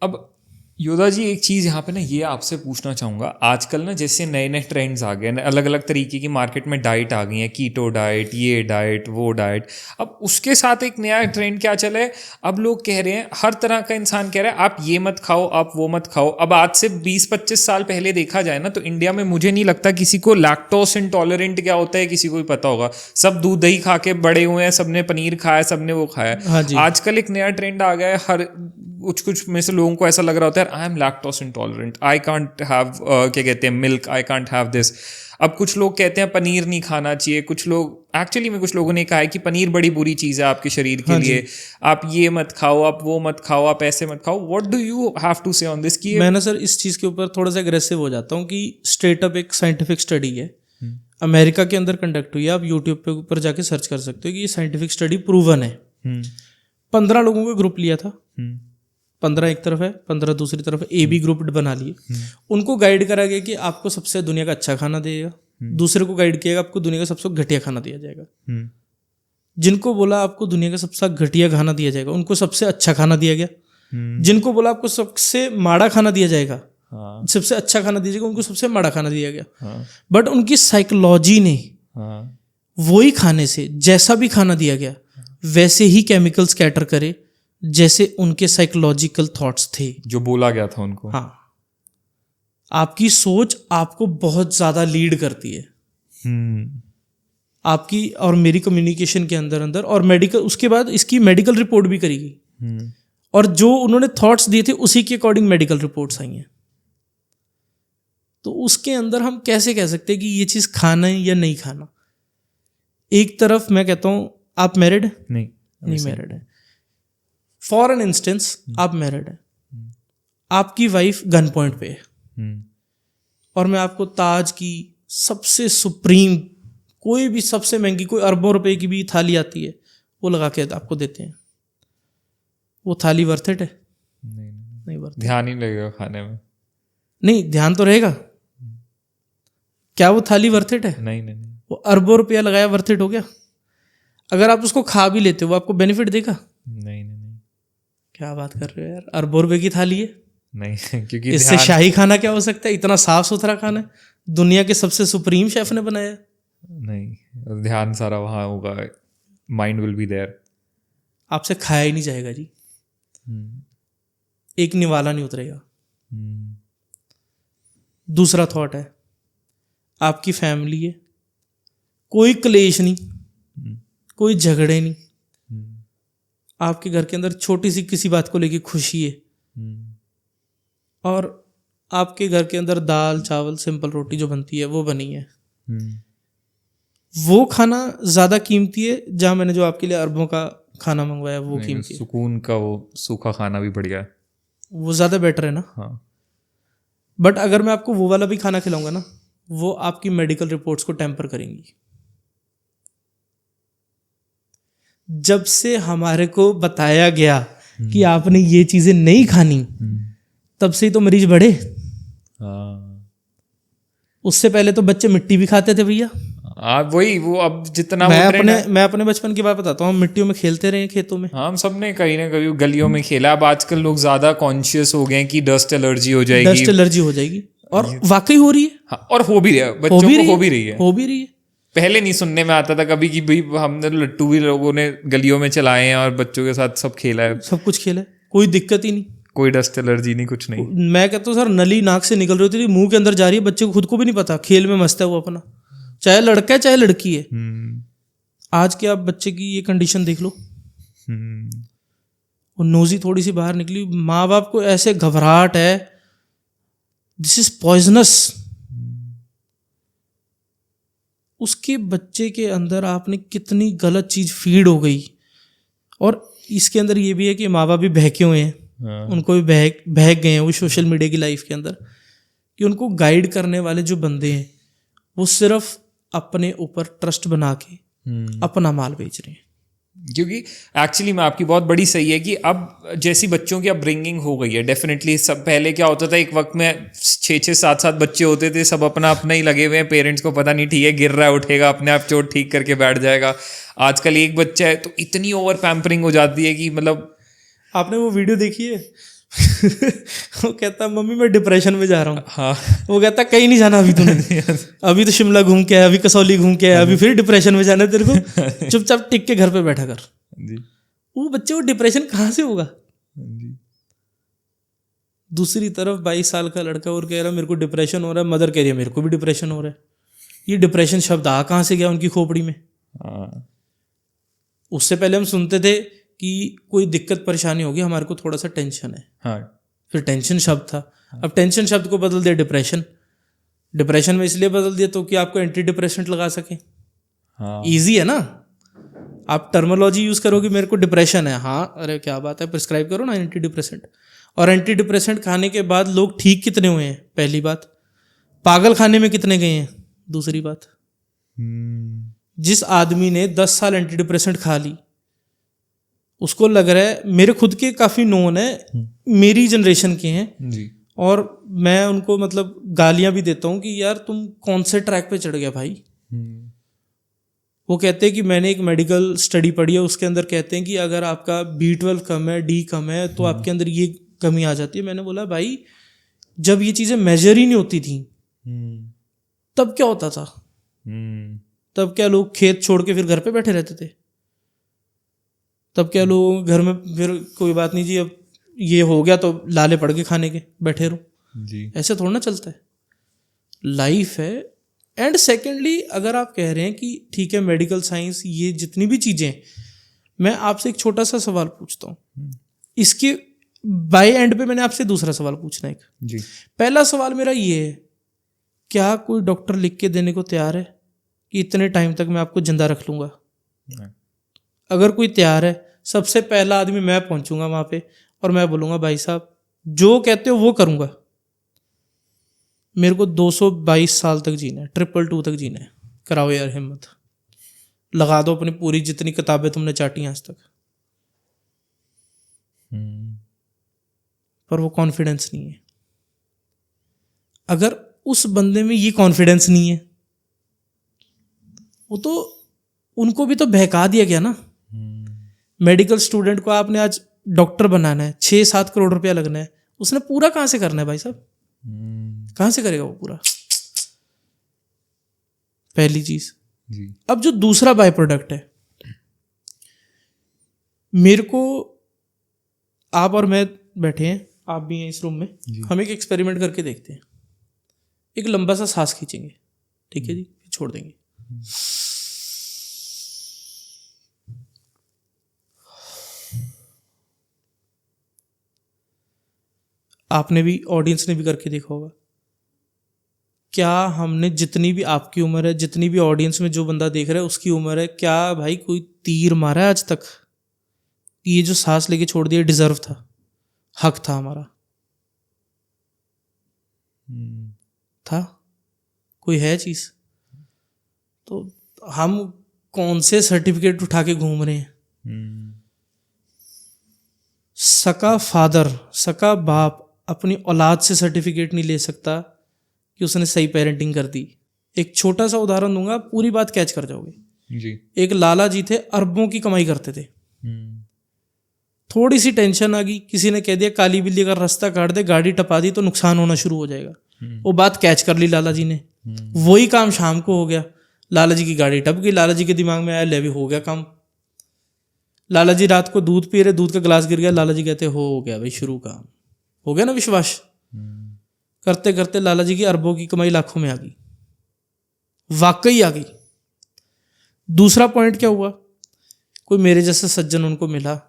अब योदा जी एक चीज़ यहाँ पे ना ये आपसे पूछना चाहूँगा, आजकल ना जैसे नए नए ट्रेंड्स आ गए, अलग अलग तरीके की मार्केट में डाइट आ गई है, कीटो डाइट, ये डाइट, वो डाइट। अब उसके साथ एक नया ट्रेंड क्या चला है, अब लोग कह रहे हैं, हर तरह का इंसान कह रहा है आप ये मत खाओ, आप वो मत खाओ। अब आज से 20-25 साल पहले देखा जाए ना तो इंडिया में मुझे नहीं लगता किसी को लैक्टोस इंटॉलरेंट क्या होता है किसी को ही पता होगा। सब दूध दही खा के बड़े हुए हैं, सबने पनीर खाया, सबने वो खाया। हाँ जी। आजकल एक नया ट्रेंड आ गया है, हर कुछ में से लोगों को ऐसा लग रहा होता है I am lactose intolerant, I can't have क्या कहते हैं milk, I can't have this. अब कुछ लोग कहते हैं पनीर नहीं खाना चाहिए, कुछ लोग एक्चुअली में कुछ लोगों ने कहा है कि पनीर बड़ी बुरी चीज़ है आपके शरीर के लिए, आप ये मत खाओ, आप वो मत खाओ, आप ऐसे मत खाओ। What do you have to say on this? कि मैं ना सर इस चीज़ के ऊपर थोड़ा सा एग्रेसिव हो जाता हूँ कि स्ट्रेट अप एक साइंटिफिक स्टडी है, अमेरिका के अंदर कंडक्ट हुई है, आप यूट्यूब पे ऊपर जाके सर्च कर सकते हो कि ये साइंटिफिक स्टडी प्रूवन है। 15 लोगों का ग्रुप लिया था, 15 एक तरफ है, 15 दूसरी तरफ है, AB ग्रुप बना लिए। उनको गाइड करा गया कि आपको सबसे दुनिया का अच्छा खाना दिएगा, दूसरे को गाइड किया आपको दुनिया का सबसे घटिया खाना दिया जाएगा। जिनको बोला आपको दुनिया का सबसे घटिया खाना दिया जाएगा उनको सबसे अच्छा खाना दिया गया, जिनको बोला आपको सबसे माड़ा खाना दिया जाएगा, सबसे अच्छा खाना दिया जाएगा, उनको सबसे माड़ा खाना दिया गया। बट उनकी साइकोलॉजी ने वही खाने से जैसा भी खाना दिया गया वैसे ही केमिकल स्कैटर करे जैसे उनके साइकोलॉजिकल थॉट्स थे, जो बोला गया था उनको। हाँ, आपकी सोच आपको बहुत ज्यादा लीड करती है, आपकी और मेरी कम्युनिकेशन के अंदर और मेडिकल, उसके बाद इसकी मेडिकल रिपोर्ट भी करी गई और जो उन्होंने थॉट्स दिए थे उसी के अकॉर्डिंग मेडिकल रिपोर्ट्स आई हैं। तो उसके अंदर हम कैसे कह सकते हैं कि ये चीज़ खाना है या नहीं खाना? एक तरफ मैं कहता हूँ आप मैरिड नहीं नहीं मैरिड है, फॉर एन इंस्टेंस आप मैरिड है, आपकी वाइफ गन पॉइंट पे है और मैं आपको ताज की सबसे सुप्रीम कोई भी सबसे महंगी कोई अरबों रुपए की भी थाली आती है वो लगा के आपको देते हैं, वो थाली वर्थ इट है? नहीं वर्थ। ध्यान ही लगेगा खाने में। नहीं ध्यान तो रहेगा, क्या वो थाली वर्थ इट है? नहीं वो अरबों रुपया लगाया वर्थ इट हो गया? अगर आप उसको खा भी लेते हो वो आपको बेनिफिट देगा? नहीं क्या बात कर रहे हो यार, अरबों रुपए की थाली है। नहीं क्योंकि इससे शाही खाना क्या हो सकता है? इतना साफ सुथरा खाना है, दुनिया के सबसे सुप्रीम शेफ ने बनाया। नहीं, ध्यान सारा वहाँ होगा, माइंड विल बी देयर। आपसे खाया ही नहीं जाएगा जी, एक निवाला नहीं उतरेगा। दूसरा थॉट है, आपकी फैमिली है, कोई क्लेश नहीं, कोई झगड़े नहीं, आपके घर के अंदर छोटी सी किसी बात को लेके खुशी है और आपके घर के अंदर दाल चावल सिंपल रोटी जो बनती है वो बनी है। वो खाना ज्यादा कीमती है जहां मैंने जो आपके लिए अरबों का खाना मंगवाया वो कीमती है। सुकून का वो सूखा खाना भी बढ़िया है, वो ज्यादा बेटर है ना। हाँ। बट अगर मैं आपको वो वाला भी खाना खिलाऊंगा ना, वो आपकी मेडिकल रिपोर्ट्स को टेम्पर करेंगी। जब से हमारे को बताया गया कि आपने ये चीजें नहीं खानी, तब से ही तो मरीज बढ़े। उससे पहले तो बच्चे मिट्टी भी खाते थे भैया। वही वो अब जितना मैं अपने बचपन की बात बताता हूँ, हम मिट्टियों में खेलते रहे खेतों में। हाँ, हम सब ने कहीं ना कहीं गलियों में खेला। अब आजकल लोग ज्यादा कॉन्शियस हो गए कि डस्ट एलर्जी हो जाएगी, और वाकई हो रही है। हाँ, और हो भी रहा है, बच्चों को हो भी रही है। पहले नहीं सुनने में आता था कभी कि भाई हमने लट्टू भी लोगों ने गलियों में चलाए हैं और बच्चों के साथ सब खेला है, सब कुछ खेला है, कोई दिक्कत ही नहीं, कोई डस्ट एलर्जी नहीं, कुछ नहीं। मैं कहता हूँ सर, नली नाक से निकल रही होती थी, मुंह के अंदर जा रही है, बच्चे को खुद को भी नहीं पता, खेल में मस्त है वो अपना, चाहे लड़का है चाहे लड़की है। आज के आप बच्चे की ये कंडीशन देख लो, वो नोजी थोड़ी सी बाहर निकली, माँ बाप को ऐसे घबराहट है, दिस इज पॉइजनस। उसके बच्चे के अंदर आपने कितनी गलत चीज फीड हो गई। और इसके अंदर ये भी है कि माँ बाप भी बहके हुए हैं, उनको भी बहक गए हैं वो सोशल मीडिया की लाइफ के अंदर, कि उनको गाइड करने वाले जो बंदे हैं वो सिर्फ अपने ऊपर ट्रस्ट बना के अपना माल बेच रहे हैं। क्योंकि एक्चुअली में आपकी बहुत बड़ी सही है कि अब जैसी बच्चों की अपब्रिंगिंग हो गई है, डेफिनेटली सब पहले क्या होता था, एक वक्त में 6-6 7-7 बच्चे होते थे, सब अपना अपना ही लगे हुए हैं, पेरेंट्स को पता नहीं, ठीक है गिर रहा है उठेगा, अपने आप चोट ठीक करके बैठ जाएगा। आजकल एक बच्चा है तो इतनी ओवर पैम्परिंग हो जाती है कि मतलब, आपने वो वीडियो देखी है वो कहता मम्मी मैं डिप्रेशन में जा रहा हूँ। हाँ, वो कहता कहीं नहीं जाना अभी तूने अभी तो शिमला घूम के आया, अभी कसौली घूम के आया, अभी फिर डिप्रेशन में जाना है तेरे को, चुपचाप टिक के घर पे बैठा कर। वो बच्चे को डिप्रेशन कहाँ से होगा? दूसरी तरफ 22 साल का लड़का और कह रहा मेरे को डिप्रेशन हो रहा है, मदर कह रही है मेरे को भी डिप्रेशन हो रहा है। ये डिप्रेशन शब्द आ कहाँ से गया उनकी खोपड़ी में? उससे पहले हम सुनते थे कि कोई दिक्कत परेशानी होगी, हमारे को थोड़ा सा टेंशन है, हाँ, फिर टेंशन शब्द था, अब टेंशन शब्द को बदल दिया डिप्रेशन। डिप्रेशन में इसलिए बदल दिया तो कि आपको एंटी डिप्रेसेंट लगा सके। हाँ, इजी है ना, आप टर्मोलॉजी यूज करोगे, मेरे को डिप्रेशन है, हाँ अरे क्या बात है, प्रिस्क्राइब करो ना एंटी डिप्रेसेंट। और एंटी डिप्रेसेंट खाने के बाद लोग ठीक कितने हुए हैं? पहली बात। पागल खाने में कितने गए हैं? दूसरी बात। जिस आदमी ने 10 साल एंटी डिप्रेसेंट खा ली, उसको लग रहा है, मेरे खुद के काफ़ी नोन है, मेरी जनरेशन के हैं जी, और मैं उनको मतलब गालियां भी देता हूँ कि यार तुम कौन से ट्रैक पे चढ़ गया भाई। वो कहते हैं कि मैंने एक मेडिकल स्टडी पढ़ी है, उसके अंदर कहते हैं कि अगर आपका B12 कम है, D कम है, तो आपके अंदर ये कमी आ जाती है। मैंने बोला भाई जब ये चीज़ें मेजर ही नहीं होती थी तब क्या होता था? तब क्या लोग खेत छोड़ के फिर घर पे बैठे रहते थे? तब क्या लोग घर में फिर कोई बात नहीं जी, अब ये हो गया तो लाले पड़ के खाने के बैठे रहो जी। ऐसे थोड़ा ना चलता है, लाइफ है। एंड सेकेंडली अगर आप कह रहे हैं कि ठीक है मेडिकल साइंस ये जितनी भी चीज़ें, मैं आपसे एक छोटा सा सवाल पूछता हूँ, इसके बाय एंड पे मैंने आपसे दूसरा सवाल पूछना है जी। पहला सवाल मेरा ये है, क्या कोई डॉक्टर लिख के देने को तैयार है कि इतने टाइम तक मैं आपको जिंदा रख लूँगा। अगर कोई तैयार है, सबसे पहला आदमी मैं पहुंचूंगा वहाँ पे और मैं बोलूँगा भाई साहब जो कहते हो वो करूँगा। मेरे को 222 साल तक जीना है, 222 तक जीना है, कराओ यार हिम्मत, लगा दो अपनी पूरी जितनी किताबें तुमने चाटी आज तक। पर वो कॉन्फिडेंस नहीं है। अगर उस बंदे में ये कॉन्फिडेंस नहीं है, वो तो उनको भी तो बहका दिया गया ना। मेडिकल स्टूडेंट को आपने आज डॉक्टर बनाना है, 6-7 करोड़ रुपया लगना है, उसने पूरा कहाँ से करना है भाई साहब? कहाँ से करेगा वो पूरा? पहली चीज। अब जो दूसरा बाय प्रोडक्ट है, मेरे को, आप और मैं बैठे हैं, आप भी हैं इस रूम में, हम एक एक्सपेरिमेंट करके देखते हैं। एक लंबा सा सांस खींचेंगे, ठीक है जी, छोड़ देंगे। आपने भी, ऑडियंस ने भी करके देखा होगा। क्या हमने, जितनी भी आपकी उम्र है, जितनी भी ऑडियंस में जो बंदा देख रहा है उसकी उम्र है, क्या भाई कोई तीर मारा है आज तक? ये जो सांस लेके छोड़ दिया डिजर्व था, हक था हमारा, था? कोई है चीज? तो हम कौन से सर्टिफिकेट उठा के घूम रहे हैं? सका फादर, सका बाप अपनी औलाद से सर्टिफिकेट नहीं ले सकता कि उसने सही पेरेंटिंग कर दी। एक छोटा सा उदाहरण दूंगा, पूरी बात कैच कर जाओगे जी। एक लाला जी थे, अरबों की कमाई करते थे। थोड़ी सी टेंशन आ गई, किसी ने कह दिया काली बिल्ली अगर रास्ता काट दे, गाड़ी टपा दी तो नुकसान होना शुरू हो जाएगा। वो बात कैच कर ली लाला जी ने। वही काम शाम को हो गया, लाला जी की गाड़ी टप गई। लाला जी के दिमाग में आया, ले भी हो गया काम। लाला जी रात को दूध पी रहे, दूध का गिलास गिर गया, लाला जी कहते हो गया भाई शुरू काम, हो गया ना विश्वास। करते करते लाला जी की अरबों की कमाई लाखों में आ गई, वाकई आ गई। दूसरा पॉइंट क्या हुआ, कोई मेरे जैसा सज्जन उनको मिला,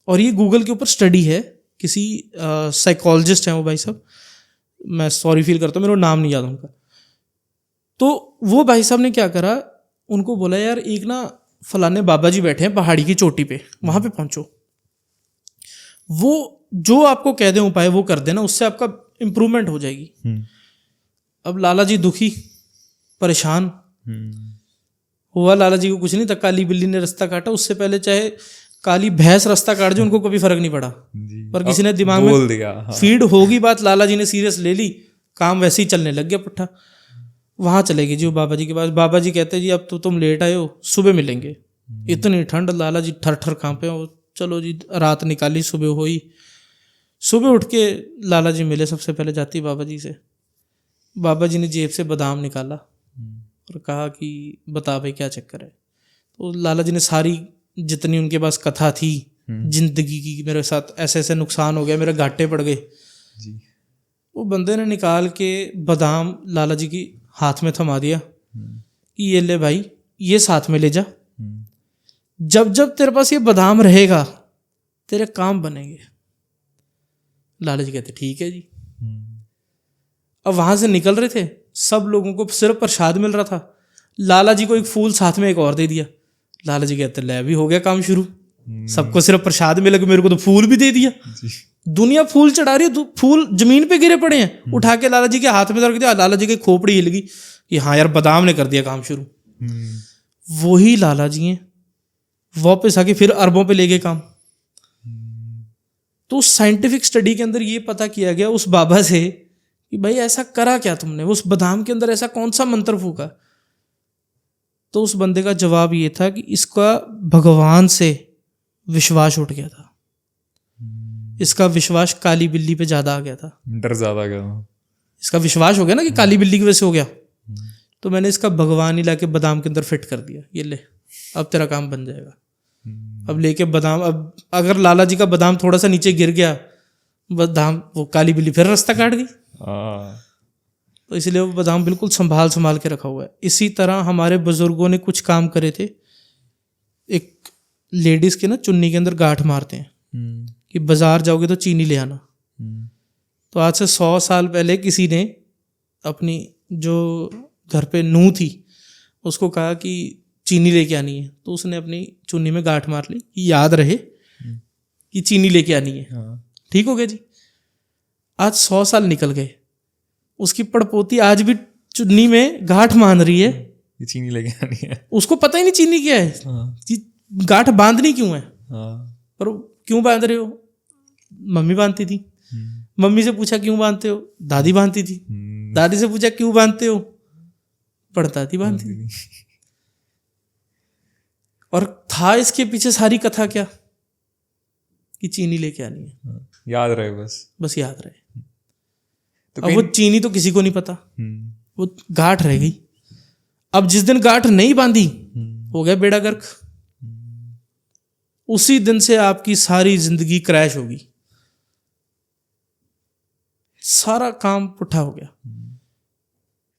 और ये गूगल के ऊपर स्टडी है, किसी साइकोलॉजिस्ट हैं वो भाई साहब, मैं सॉरी फील करता हूँ, मेरे को नाम नहीं याद उनका। तो वो भाई साहब ने क्या करा, उनको बोला यार एक ना फलाने बाबा जी बैठे हैं पहाड़ी की चोटी पे, वहां पे पहुंचो, वो जो आपको कह दें उपाय वो कर देना, उससे आपका इंप्रूवमेंट हो जाएगी। अब लाला जी दुखी, परेशान हुआ, लाला जी को कुछ नहीं था, काली बिल्ली ने रास्ता काटा, उससे पहले चाहे काली भैंस रास्ता काट जो, उनको कभी फर्क नहीं पड़ा, पर किसी ने दिमाग में दिया, हाँ। फीड होगी बात, लाला जी ने सीरियस ले ली, काम वैसे ही चलने लग गया पुट्ठा। वहां चले गए जी वो बाबा जी के पास। बाबा जी कहते जी अब तो तुम लेट आए हो, सुबह मिलेंगे। इतनी ठंड, लाला जी ठर ठर कांपे। चलो जी, रात निकाली, सुबह हुई। सुबह उठ के लाला जी मिले, सबसे पहले जाती बाबा जी से। बाबा जी ने जेब से बादाम निकाला और कहा कि बता भाई क्या चक्कर है। तो लाला जी ने सारी जितनी उनके पास कथा थी जिंदगी की, मेरे साथ ऐसे ऐसे नुकसान हो गया, मेरे घाटे पड़ गए, वो बंदे ने निकाल के बादाम लाला जी की हाथ में थमा दिया कि ये ले भाई, ये साथ में ले जा, जब जब तेरे पास ये बादाम रहेगा तेरे काम बनेंगे। लाला जी कहते ठीक है जी। अब वहां से निकल रहे थे, सब लोगों को सिर्फ प्रसाद मिल रहा था, लाला जी को एक फूल साथ में एक और दे दिया। लाला जी कहते ले भी हो गया काम शुरू, सबको सिर्फ प्रसाद मिला, मेरे को तो फूल भी दे दिया। दुनिया फूल चढ़ा रही है, फूल जमीन पे गिरे पड़े हैं, उठा के लाला जी के हाथ में रख दिया। लाला जी की खोपड़ी हिल गई कि हाँ यार बादाम ने कर दिया काम शुरू। वही लाला जी हैं, वापस आके फिर अरबों पे ले गए काम। तो साइंटिफिक स्टडी के अंदर ये पता किया गया उस बाबा से कि भाई ऐसा करा क्या तुमने, उस बादाम के अंदर ऐसा कौन सा मंत्र फूका। तो उस बंदे का जवाब ये था कि इसका भगवान से विश्वास उठ गया था, इसका विश्वास काली बिल्ली पे ज्यादा आ गया था, डर ज्यादा आ गया, इसका विश्वास हो गया ना कि काली बिल्ली की वजह से हो गया। तो मैंने इसका भगवान ही लाके बादाम के अंदर फिट कर दिया, ये ले अब तेरा काम बन जाएगा। अब लेके बादाम, अब अगर लाला जी का बादाम थोड़ा सा नीचे गिर गया, बादाम वो काली बिल्ली फिर रास्ता काट गई। तो इसलिए वो बादाम बिल्कुल संभाल के रखा हुआ है। इसी तरह हमारे बुजुर्गों ने कुछ काम करे थे। एक लेडीज के ना चुन्नी के अंदर गांठ मारते हैं कि बाजार जाओगे तो चीनी ले आना। तो आज से 100 साल पहले किसी ने अपनी जो घर पे नूह थी उसको कहा कि चीनी लेके आनी है, तो उसने अपनी चुन्नी में गांठ मार ली कि याद रहे कि चीनी लेके आनी है। ठीक हो गया जी। आज 100 साल निकल गए, उसकी पड़पोती आज भी चुन्नी में गांठ बांध रही है, ये चीनी लेके आनी है। उसको पता ही नहीं चीनी क्या है, कि गांठ बांधनी क्यों है। पर क्यों बांध रहे हो, मम्मी बांधती थी। मम्मी से पूछा क्यों बांधते हो, दादी बांधती थी। दादी से पूछा क्यों बांधते हो, पड़दादी बांधती थी। और था इसके पीछे सारी कथा क्या, कि चीनी लेके आनी है, याद रहे बस याद रहे। तो अब वो चीनी तो किसी को नहीं पता, वो गांठ रह गई। अब जिस दिन गांठ नहीं बांधी, हो गया बेड़ा गर्क। उसी दिन से आपकी सारी जिंदगी क्रैश होगी, सारा काम पुट्ठा हो गया।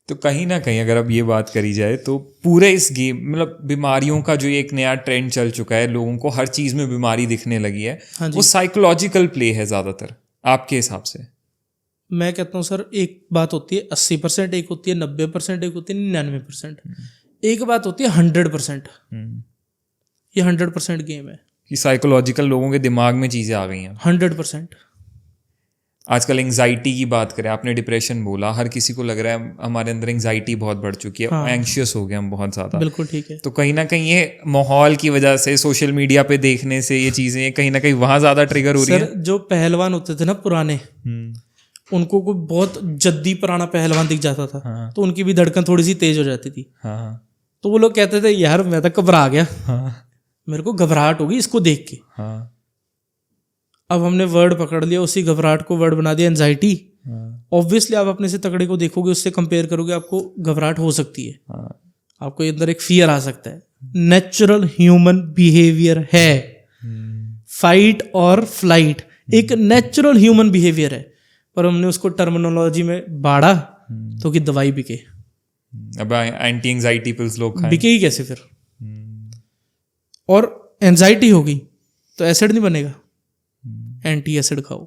तो कहीं ना कहीं अगर अब ये बात करी जाए तो पूरे इस गेम मतलब बीमारियों का जो एक नया ट्रेंड चल चुका है, लोगों को हर चीज में बीमारी दिखने लगी है, वो साइकोलॉजिकल प्ले है ज्यादातर आपके हिसाब से? मैं कहता हूँ सर, एक बात होती है 80%, एक होती है 90%, एक होती है 99%, एक बात होती है 100%। ये 100% गेम है कि साइकोलॉजिकल लोगों के दिमाग में चीजें आ गई हैं 100%। आजकल एंजाइटी की बात करें, आपने डिप्रेशन बोला, हर किसी को लग रहा है हमारे अंदर एंजाइटी बहुत बढ़ चुकी है, एंग्शियस हो गए हम बहुत ज़्यादा। बिल्कुल ठीक है। तो कहीं ना कहीं ये माहौल की वजह से, सोशल मीडिया पे देखने से ये चीज़ें कहीं ना कहीं वहाँ ज़्यादा ट्रिगर हो रही है। सर जो पहलवान होते थे ना पुराने, उनको कोई बहुत जद्दी पुराना पहलवान दिख जाता था, तो उनकी भी धड़कन थोड़ी सी तेज हो जाती थी। तो वो लोग कहते थे यार मैं तो घबरा गया, मेरे को घबराहट होगी इसको देख के। अब हमने वर्ड पकड़ लिया, उसी घबराहट को वर्ड बना दिया एंजाइटी। ऑब्वियसली आप अपने से तगड़े को देखोगे, उससे कंपेयर करोगे, आपको घबराहट हो सकती है, आपको अंदर एक फियर आ सकता है। नेचुरल ह्यूमन बिहेवियर है, फाइट और फ्लाइट एक नेचुरल ह्यूमन बिहेवियर है, पर हमने उसको टर्मिनोलॉजी में बाढ़ा तो कि दवाई बिके। अब एंटी एंजाइटी पिल्स लोग खाएं, बिकेगी कैसे फिर? और एंजाइटी होगी तो एसिड नहीं बनेगा, एंटी एसिड खाओ।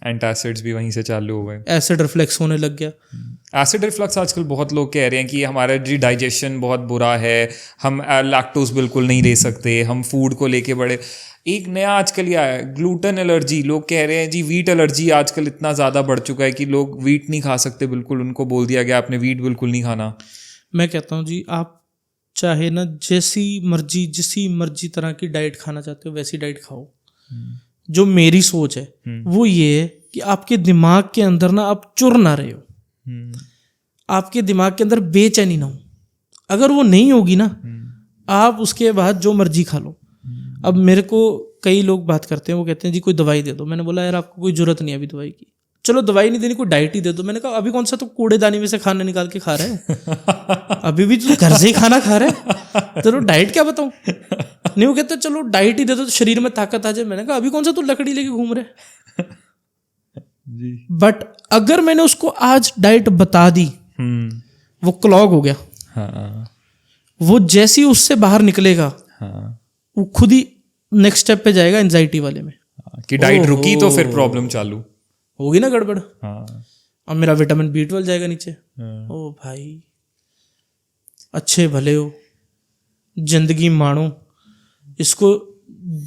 एंटासिड्स भी वहीं से चालू हो गए, एसिड रिफ्लेक्स होने लग गया। एसिड रिफ्लक्स आजकल बहुत लोग कह रहे हैं कि हमारा जी डाइजेशन बहुत बुरा है, हम लैक्टोज बिल्कुल नहीं ले सकते, हम फूड को लेके बड़े। एक नया आजकल ये आया है ग्लूटेन एलर्जी, लोग कह रहे हैं जी वीट एलर्जी आजकल इतना ज़्यादा बढ़ चुका है कि लोग वीट नहीं खा सकते बिल्कुल, उनको बोल दिया गया आपने वीट बिल्कुल नहीं खाना। मैं कहता हूँ जी, आप चाहे ना जिसी मर्जी तरह की डाइट खाना चाहते हो वैसी डाइट खाओ। जो मेरी सोच है वो ये है कि आपके दिमाग के अंदर ना आप चुर ना रहे हो, आपके दिमाग के अंदर बेचैनी ना हो। अगर वो नहीं होगी ना, आप उसके बाद जो मर्जी खा लो। अब मेरे को कई लोग बात करते हैं, वो कहते हैं जी कोई दवाई दे दो। मैंने बोला यार आपको कोई जरूरत नहीं है अभी दवाई की, चलो दवाई नहीं देनी, कोई डाइट ही दे दो। मैंने कहा अभी कौन सा तो कूड़ेदानी में से खाना निकाल के खा रहे है, अभी भी तो घर से ही खाना खा रहे है, तो डाइट क्या बताऊं? नहीं, वो कहते चलो डाइट ही दे दो तो शरीर में ताकत आ जाए। मैंने कहा अभी कौन सा तू लकड़ी लेके घूम रहे। बट अगर मैंने उसको आज डाइट बता दी, वो क्लॉग हो गया। वो जैसे ही उससे बाहर निकलेगा, वो खुद ही नेक्स्ट स्टेप पे जाएगा एंजाइटी वाले में, कि डाइट रुकी तो फिर प्रॉब्लम चालू होगी ना, गड़बड़। अब मेरा विटामिन B12 जाएगा नीचे। ओ भाई, अच्छे भले हो, जिंदगी मानो। इसको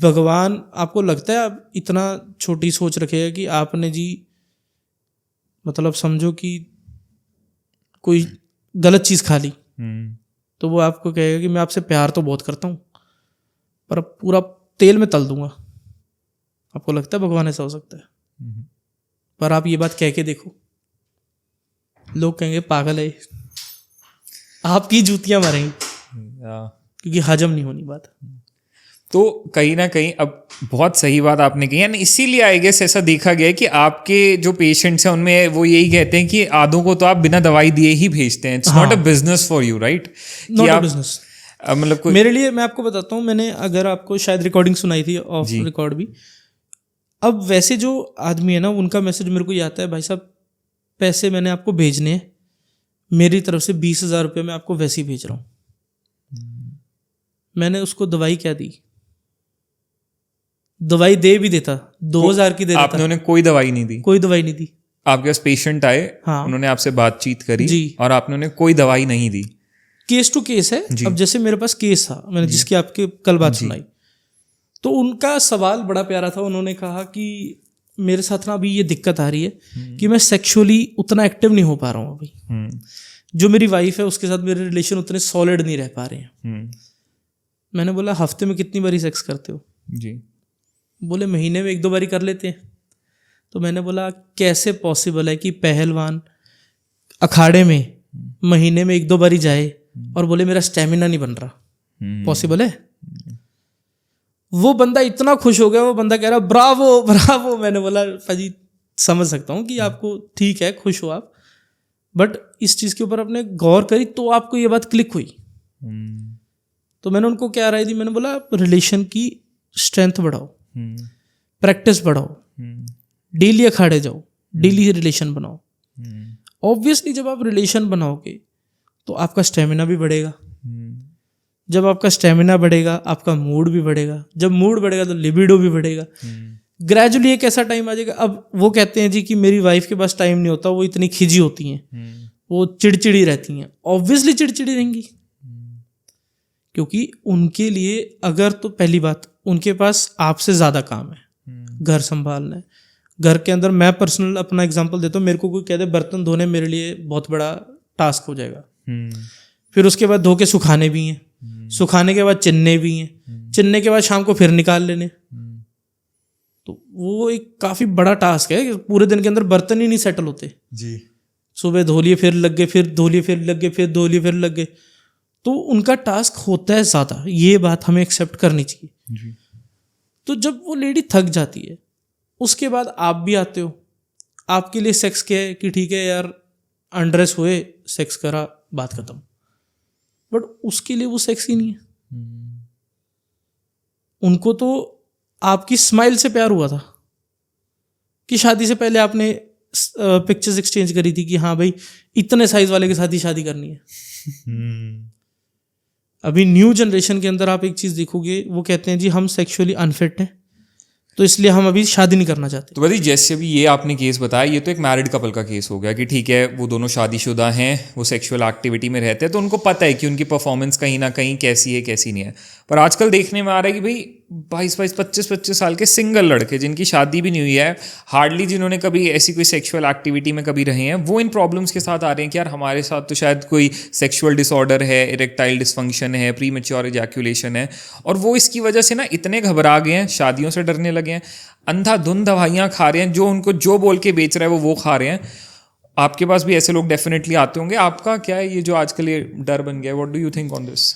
भगवान, आपको लगता है आप इतना छोटी सोच रखेगा कि आपने जी मतलब समझो कि कोई गलत चीज खा ली, तो वो आपको कहेगा कि मैं आपसे प्यार तो बहुत करता हूं पर पूरा तेल में तल दूंगा। आपको लगता है भगवान ऐसा हो सकता है? पर आप ये बात कह के देखो, लोग कहेंगे पागल है, आपकी जूतियां मारेंगे, क्योंकि हजम नहीं होनी बात। तो कहीं ना कहीं अब बहुत सही बात आपने कही है, इसीलिए आई गेस ऐसा देखा गया है कि आपके जो पेशेंट्स हैं उनमें वो यही कहते हैं कि आधों को तो आप बिना दवाई दिए ही भेजते हैं। It's not a business for you, right? Not a business. मतलब मेरे लिए, मैं आपको बताता हूँ, मैंने अगर आपको शायद रिकॉर्डिंग सुनाई थी, ऑफ रिकॉर्ड भी। अब वैसे जो आदमी है ना, उनका मैसेज मेरे को ये आता है, भाई साहब पैसे मैंने आपको भेजने हैं, मेरी तरफ से 20,000 रुपये मैं आपको वैसे ही भेज रहा हूँ। मैंने उसको दवाई क्या दी? दवाई दे भी देता 2,000 की दे देता। आपने उन्हें कोई दवाई नहीं दी? कोई दवाई नहीं दी। आपके पास पेशेंट आए, उन्होंने आपसे बातचीत करी और आपने उन्हें कोई दवाई नहीं दी। केस टू केस है। अब जैसे मेरे पास केस था, मैंने जिसकी आपके कल बात सुनाई, तो उनका सवाल बड़ा प्यारा था। उन्होंने कहा कि मेरे साथ ना अभी ये दिक्कत आ रही है कि मैं सेक्सुअली उतना एक्टिव नहीं हो पा रहा हूँ अभी। जो मेरी वाइफ है उसके साथ मेरे रिलेशन उतने सॉलिड नहीं रह पा रहे हैं। मैंने बोला हफ्ते में कितनी बारी सेक्स करते हो जी? बोले महीने में 1-2 बारी कर लेते हैं। तो मैंने बोला कैसे पॉसिबल है कि पहलवान अखाड़े में महीने में 1-2 बारी जाए और बोले मेरा स्टेमिना नहीं बन रहा? पॉसिबल है? वो बंदा इतना खुश हो गया, वो बंदा कह रहा ब्रावो ब्रावो। मैंने बोला भाजी समझ सकता हूँ कि आपको ठीक है, खुश हो आप, बट इस चीज़ के ऊपर आपने गौर करी तो आपको ये बात क्लिक हुई। तो मैंने उनको क्या राय दी, मैंने बोला रिलेशन की स्ट्रेंथ बढ़ाओ, प्रैक्टिस बढ़ाओ, डेली अखाड़े जाओ, डेली रिलेशन बनाओ। ऑब्वियसली जब आप रिलेशन बनाओगे तो आपका स्टेमिना भी बढ़ेगा। जब आपका स्टेमिना बढ़ेगा आपका मूड भी बढ़ेगा। जब मूड बढ़ेगा तो लिबिडो भी बढ़ेगा। ग्रेजुअली एक ऐसा टाइम आ जाएगा, अब वो कहते हैं जी कि मेरी वाइफ के पास टाइम नहीं होता, वो इतनी खिजी होती हैं, वो चिड़चिड़ी रहती हैं। ऑब्वियसली चिड़चिड़ी रहेंगी, क्योंकि उनके लिए अगर, तो पहली बात उनके पास आपसे ज़्यादा काम है, घर संभालना है। घर के अंदर मैं पर्सनल अपना एग्जांपल देता हूँ, मेरे को कोई कह दे बर्तन धोने मेरे लिए बहुत बड़ा टास्क हो जाएगा। फिर उसके बाद धो के सुखाने भी हैं, सुखाने के बाद चिन्ने भी हैं, चिन्ने के बाद शाम को फिर निकाल लेने। तो वो एक काफ़ी बड़ा टास्क है, पूरे दिन के अंदर बर्तन ही नहीं सेटल होते जी। सुबह धो लिए फिर लग गए, फिर धो लिए फिर लग गए, फिर धो लिए फिर लग गए। तो उनका टास्क होता है ज़्यादा, ये बात हमें एक्सेप्ट करनी चाहिए जी। तो जब वो लेडी थक जाती है, उसके बाद आप भी आते हो, आपके लिए सेक्स क्या है कि ठीक है यार अनड्रेस हुए, सेक्स करा, बात खत्म। बट उसके लिए वो सेक्स ही नहीं है। उनको तो आपकी स्माइल से प्यार हुआ था कि शादी से पहले आपने पिक्चर्स एक्सचेंज करी थी कि हाँ भाई इतने साइज वाले के साथ ही शादी करनी है। अभी न्यू जनरेशन के अंदर आप एक चीज़ देखोगे, वो कहते हैं जी हम सेक्सुअली अनफिट हैं तो इसलिए हम अभी शादी नहीं करना चाहते। तो भाई जैसे अभी ये आपने केस बताया, ये तो एक मैरिड कपल का केस हो गया कि ठीक है वो दोनों शादीशुदा हैं, वो सेक्सुअल एक्टिविटी में रहते हैं, तो उनको पता है कि उनकी परफॉर्मेंस कहीं ना कहीं कैसी है कैसी नहीं है। पर आजकल देखने में आ रहा है कि भाई 22-22, 25-25 साल के सिंगल लड़के जिनकी शादी भी नहीं हुई है, हार्डली जिन्होंने कभी ऐसी कोई सेक्सुअल एक्टिविटी में कभी रहे हैं, वो इन प्रॉब्लम्स के साथ आ रहे हैं कि यार हमारे साथ तो शायद कोई सेक्सुअल डिसऑर्डर है, इरेक्टाइल डिसफंक्शन है, प्रीमेच्योर इजैक्यूलेशन है, और वो इसकी वजह से ना इतने घबरा गए हैं, शादियों से डरने लगे हैं, अंधाधुंध दवाइयाँ खा रहे हैं, जो उनको जो बोल के बेच रहा है वो खा रहे हैं। आपके पास भी ऐसे लोग डेफिनेटली आते होंगे। आपका क्या है ये जो आजकल ये डर बन गया, what do you think on this?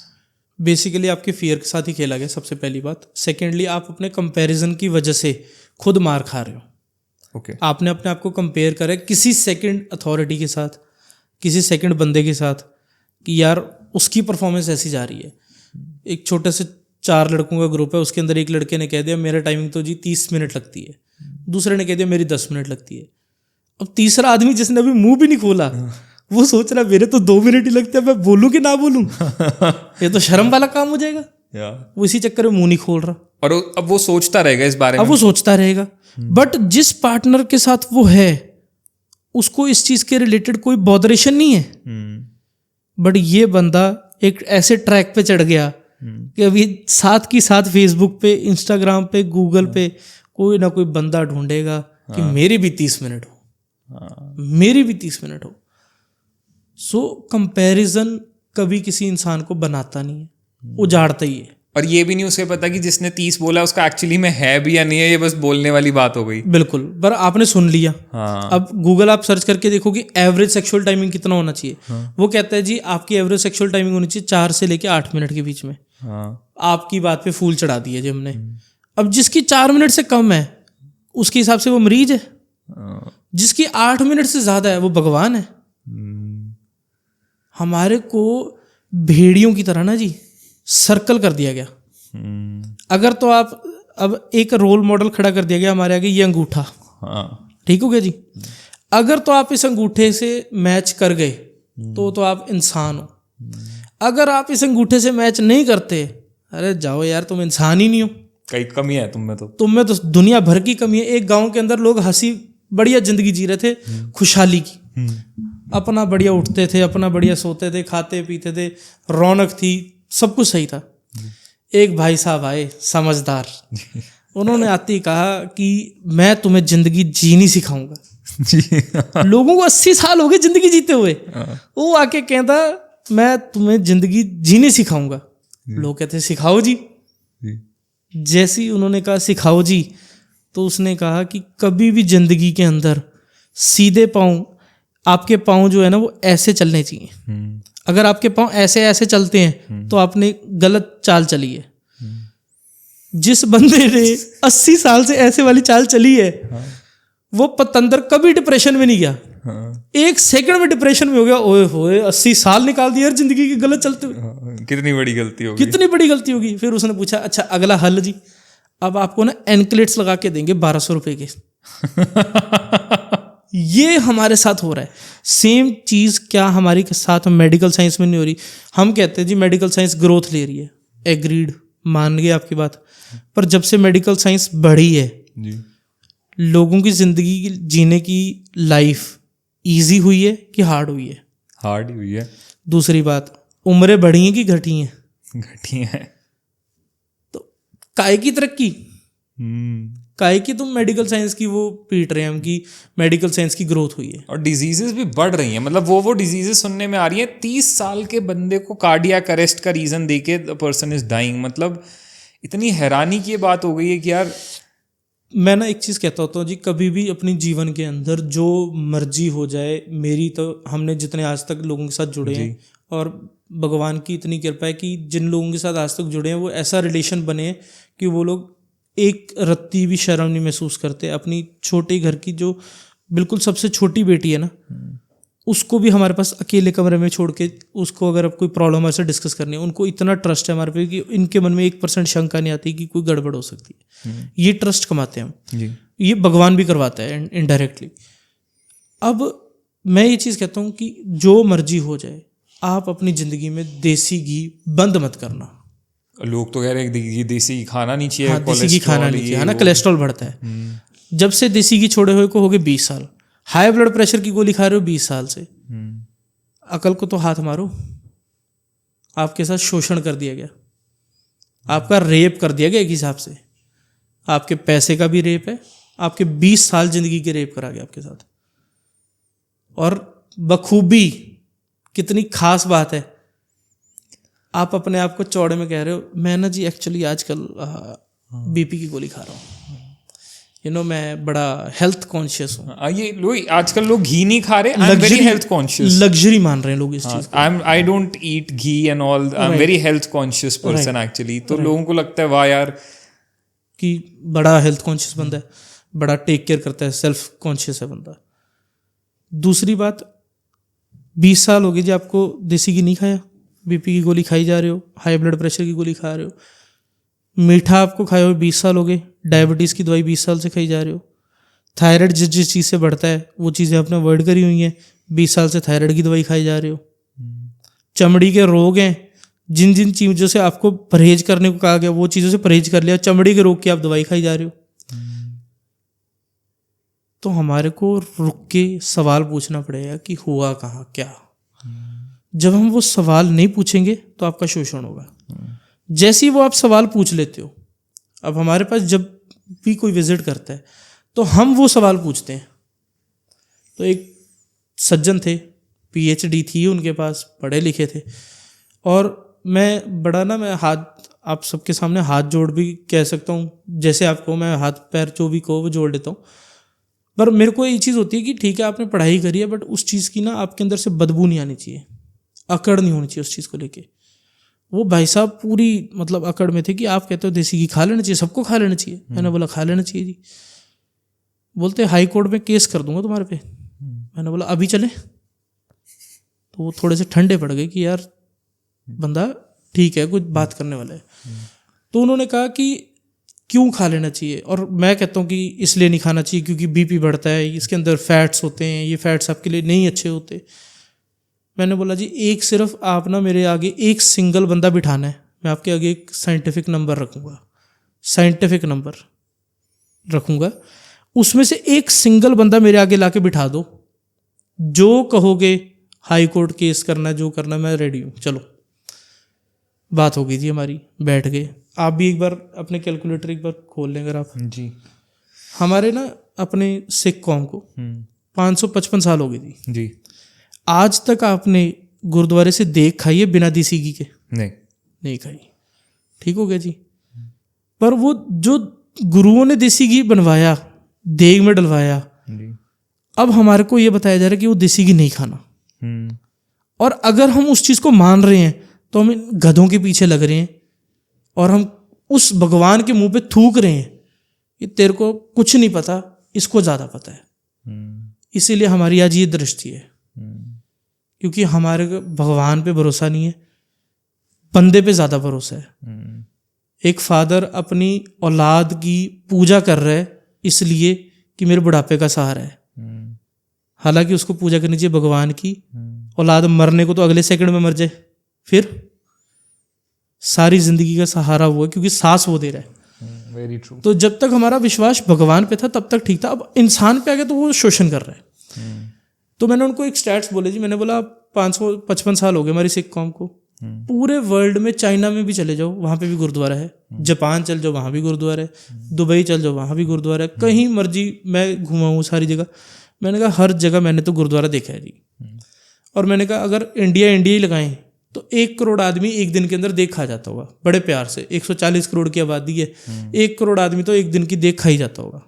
Basically आपके फियर के साथ ही खेला गया, सबसे पहली बात। सेकेंडली आप अपने कंपैरिजन की वजह से खुद मार खा रहे हो। ओके आपने अपने आप को कंपेयर करा किसी सेकंड अथॉरिटी के साथ, किसी सेकंड बंदे के साथ कि यार उसकी परफॉर्मेंस ऐसी जा रही है। एक छोटे से 4 लड़कों का ग्रुप है, उसके अंदर एक लड़के ने कह दिया मेरा टाइमिंग तो जी 30 मिनट लगती है, दूसरे ने कह दिया मेरी 10 मिनट लगती है। अब तीसरा आदमी जिसने अभी मुंह भी नहीं खोला वो सोच रहा मेरे तो 2 मिनट ही लगते हैं, मैं बोलूं कि ना बोलूं? ये तो शर्म वाला काम हो जाएगा। वो इसी चक्कर में मुंह नहीं खोल रहा, और अब वो सोचता रहेगा इस बारे में। अब वो सोचता रहेगा। बट जिस पार्टनर के साथ वो है उसको इस चीज के रिलेटेड कोई बॉदरेशन नहीं है। बट ये बंदा एक ऐसे ट्रैक पे चढ़ गया कि अभी साथ की साथ फेसबुक पे, इंस्टाग्राम पे, गूगल पे कोई ना कोई बंदा ढूंढेगा कि मेरी भी 30 मिनट हो, मेरी भी 30 मिनट हो। सो कंपैरिजन कभी किसी इंसान को बनाता नहीं है, उजाड़ता ही है। और ये भी नहीं उसे पता कि जिसने 30 बोला उसका एक्चुअली में है भी या नहीं है, ये बस बोलने वाली बात हो गई। बिल्कुल, पर आपने सुन लिया। हाँ। अब गूगल आप सर्च करके देखोगे एवरेज सेक्सुअल टाइमिंग कितना होना चाहिए। हाँ। वो कहता है जी आपकी एवरेज सेक्सुअल टाइमिंग होनी चाहिए 4 से लेके 8 मिनट के बीच में। हाँ। आपकी बात पे फूल चढ़ा दी है जी हमने। अब जिसकी 4 मिनट से कम है उसके हिसाब से वो मरीज है। जिसकी 8 मिनट से ज्यादा है वो भगवान है। हमारे को भेड़ियों की तरह ना जी सर्कल कर दिया गया। अगर तो आप, अब एक रोल मॉडल खड़ा कर दिया गया हमारे आगे, ये अंगूठा। ठीक हो गया जी। अगर तो आप इस अंगूठे से मैच कर गए तो आप इंसान हो। अगर आप इस अंगूठे से मैच नहीं करते, अरे जाओ यार तुम इंसान ही नहीं हो, कई कमी है तुम में तो दुनिया भर की कमी है। एक गांव के अंदर लोग हंसी बढ़िया जिंदगी जी रहे थे, खुशहाली की। अपना बढ़िया उठते थे, अपना बढ़िया सोते थे, खाते पीते थे, रौनक थी, सब कुछ सही था। एक भाई साहब आए समझदार, उन्होंने आते ही कहा कि मैं तुम्हें जिंदगी जीनी सिखाऊंगा। जी। लोगों को 80 साल हो गए जिंदगी जीते हुए, वो आके कहता मैं तुम्हें जिंदगी जीनी सिखाऊंगा। लोग कहते सिखाओ जी। जैसे ही उन्होंने कहा सिखाओ जी, तो उसने कहा कि कभी भी जिंदगी के अंदर सीधे पाँव, आपके पाँव जो है ना वो ऐसे चलने चाहिए। अगर आपके पाँव ऐसे ऐसे चलते हैं तो आपने गलत चाल चली है। जिस बंदे ने 80 साल से ऐसे वाली चाल चली है, वो पतंदर कभी डिप्रेशन में नहीं गया। एक सेकंड में डिप्रेशन में हो गया। ओए होए 80 साल निकाल दिया यार जिंदगी की गलत चलते हुए, कितनी बड़ी गलती होगी, कितनी बड़ी गलती होगी। फिर उसने पूछा अच्छा अगला हल जी, अब आपको ना एनक्लेट्स लगा के देंगे 1200 रुपए के। ये हमारे साथ हो रहा है। सेम चीज क्या हमारे के साथ मेडिकल साइंस में नहीं हो रही? हम कहते हैं जी मेडिकल साइंस ग्रोथ ले रही है, एग्रीड, मान गए आपकी बात। पर जब से मेडिकल साइंस बढ़ी है जी, लोगों की जिंदगी जीने की लाइफ इजी हुई है कि हार्ड हुई है? हार्ड हुई है। दूसरी बात, उम्रें बढ़ी हैं कि घटी हैं? घटी है। तो काय की तरक्की, काय की तुम मेडिकल साइंस की वो पीट रहे हैं हम कि मेडिकल साइंस की ग्रोथ हुई है। और डिजीजेस भी बढ़ रही हैं, मतलब वो डिजीजेस सुनने में आ रही हैं। 30 साल के बंदे को कार्डियक अरेस्ट का रीजन देके द पर्सन इज डाइंग। मतलब इतनी हैरानी की ये बात हो गई है कि यार, मैं ना एक चीज़ कहता होता हूँ जी, कभी भी अपनी जीवन के अंदर जो मर्जी हो जाए, मेरी तो हमने जितने आज तक लोगों के साथ जुड़े हैं, और भगवान की इतनी कृपा है कि जिन लोगों के साथ आज तक जुड़े हैं वो ऐसा रिलेशन बने हैं कि वो लोग एक रत्ती भी शर्म नहीं महसूस करते। अपनी छोटे घर की जो बिल्कुल सबसे छोटी बेटी है ना, उसको भी हमारे पास अकेले कमरे में छोड़ के, उसको अगर अब कोई प्रॉब्लम ऐसे डिस्कस करनी है, उनको इतना ट्रस्ट है हमारे पे कि इनके मन में 1% शंका नहीं आती कि कोई गड़बड़ हो सकती है। ये ट्रस्ट कमाते हैं हम जी। ये भगवान भी करवाता है इनडायरेक्टली। अब मैं ये चीज़ कहता हूँ कि जो मर्जी हो जाए, आप अपनी ज़िंदगी में देसी घी बंद मत करना। लोग तो कह रहे हैं कि देसी घी खाना नहीं चाहिए, हाँ, देसी घी खाना नहीं चाहिए, है ना, कोलेस्ट्रॉल बढ़ता है। जब से देसी घी छोड़े हुए को हो गए 20 साल, हाई ब्लड प्रेशर की गोली खा रहे हो 20 साल से, अकल को तो हाथ मारो। आपके साथ शोषण कर दिया गया, आपका रेप कर दिया गया एक हिसाब से, आपके पैसे का भी रेप है, आपके 20 साल जिंदगी के रेप करा गया आपके साथ। और बखूबी, कितनी खास बात है, आप अपने आप को चौड़े में कह रहे हो मैं ना जी एक्चुअली आजकल बीपी की गोली खा रहा हूँ, मैं बड़ा हेल्थ कॉन्शियस हूँ। ये लोग आजकल लोग घी नहीं खा रहे, I am very health conscious, luxury मान रहे हैं लोग इस चीज को। I don't eat ghee and all, I am very health conscious person actually. तो लोगों को लगता है वाह यार कि बड़ा हेल्थ कॉन्शियस बंदा है, बड़ा टेक केयर करता है, सेल्फ कॉन्शियस है बंदा। दूसरी बात, 20 साल हो गए जी आपको देसी घी नहीं खाया, बीपी की गोली खाई जा रहे हो, हाई ब्लड प्रेशर की गोली खा रहे हो, मीठा आपको खाए हुए 20 साल हो गए, डायबिटीज़ की दवाई 20 साल से खाई जा रहे हो, थायराइड जिस चीज़ से बढ़ता है वो चीज़ें आपने अवॉइड करी हुई हैं, 20 साल से थायराइड की दवाई खाई जा रहे हो। चमड़ी के रोग हैं, जिन जिन चीज़ों से आपको परहेज करने को कहा गया वो चीज़ों से परहेज कर लिया, चमड़ी के रोग की आप दवाई खाई जा रहे हो। तो हमारे को रुक के सवाल पूछना पड़ेगा कि हुआ कहाँ क्या। जब हम वो सवाल नहीं पूछेंगे तो आपका शोषण होगा। जैसे ही वो आप सवाल पूछ लेते हो, अब हमारे पास जब भी कोई विजिट करता है तो हम वो सवाल पूछते हैं। तो एक सज्जन थे, पीएचडी थी उनके पास, पढ़े लिखे थे, और मैं हाथ आप सबके सामने हाथ जोड़ भी कह सकता हूँ, जैसे आपको मैं हाथ पैर जो भी कहो वो जोड़ लेता हूँ। पर मेरे को ये चीज़ होती है कि ठीक है आपने पढ़ाई करी है, बट उस चीज़ की ना आपके अंदर से बदबू नहीं आनी चाहिए, अकड़ नहीं होनी चाहिए उस चीज़ को लेके। वो भाई साहब पूरी मतलब अकड़ में थे कि आप कहते हो देसी घी खा लेना चाहिए, सबको खा लेना चाहिए। मैंने बोला खा लेना चाहिए जी। बोलते हाई कोर्ट में केस कर दूंगा तुम्हारे पे। मैंने बोला अभी चले? तो वो थोड़े से ठंडे पड़ गए कि यार बंदा ठीक है, कुछ बात करने वाला है। तो उन्होंने कहा कि क्यों खा लेना चाहिए, और मैं कहता हूँ कि इसलिए नहीं खाना चाहिए क्योंकि बीपी बढ़ता है, इसके अंदर फैट्स होते हैं, ये फैट्स आपके लिए नहीं अच्छे होते। मैंने बोला जी एक सिर्फ आप ना मेरे आगे एक सिंगल बंदा बिठाना है, मैं आपके आगे एक साइंटिफिक नंबर रखूँगा, साइंटिफिक नंबर रखूँगा, उसमें से एक सिंगल बंदा मेरे आगे लाके बिठा दो, जो कहोगे, हाई कोर्ट केस करना है, जो करना है, मैं रेडी हूँ, चलो। बात हो गई थी हमारी, बैठ गए। आप भी एक बार अपने कैलकुलेटर एक बार खोल लें अगर आप। जी। हमारे ना अपने सिख कौम को 555 साल हो गई थी जी। आज तक आपने गुरुद्वारे से देख खाई है बिना देसी घी के? नहीं खाई। ठीक हो गया जी। पर वो जो गुरुओं ने देसी घी बनवाया, देग में डलवाया, अब हमारे को ये बताया जा रहा है कि वो देसी घी नहीं खाना। और अगर हम उस चीज़ को मान रहे हैं तो हम गधों के पीछे लग रहे हैं और हम उस भगवान के मुंह पे थूक रहे हैं कि तेरे को कुछ नहीं पता, इसको ज़्यादा पता है। इसीलिए हमारी आज ये दृष्टि है, क्योंकि हमारे भगवान पे भरोसा नहीं है, बंदे पे ज़्यादा भरोसा है। एक फादर अपनी औलाद की पूजा कर रहा है इसलिए कि मेरे बुढ़ापे का सहारा है, हालांकि उसको पूजा करनी चाहिए भगवान की। औलाद मरने को तो अगले सेकंड में मर जाए, फिर सारी जिंदगी का सहारा वो है क्योंकि सांस वो दे रहा है। Very true. तो जब तक हमारा विश्वास भगवान पे था तब तक ठीक था। अब इंसान पे आ गया तो वो शोषण कर रहा है। तो मैंने उनको एक स्टैट्स बोले जी, मैंने बोला 555 साल हो गए हमारी सिख कौम को। पूरे वर्ल्ड में, चाइना में भी चले जाओ वहाँ पे भी गुरुद्वारा है, जापान चल जाओ वहाँ भी गुरुद्वारा है, दुबई चल जाओ वहाँ भी गुरुद्वारा है, कहीं मर्जी मैं घुमा हूँ सारी जगह। मैंने कहा हर जगह मैंने तो गुरुद्वारा देखा है जी। और मैंने कहा अगर इंडिया ही लगाएं तो 1 करोड़ आदमी एक दिन के अंदर देख खा जाता होगा, बड़े प्यार से। 140 करोड़ की आबादी है, 1 करोड़ आदमी तो एक दिन की देख खा ही जाता होगा।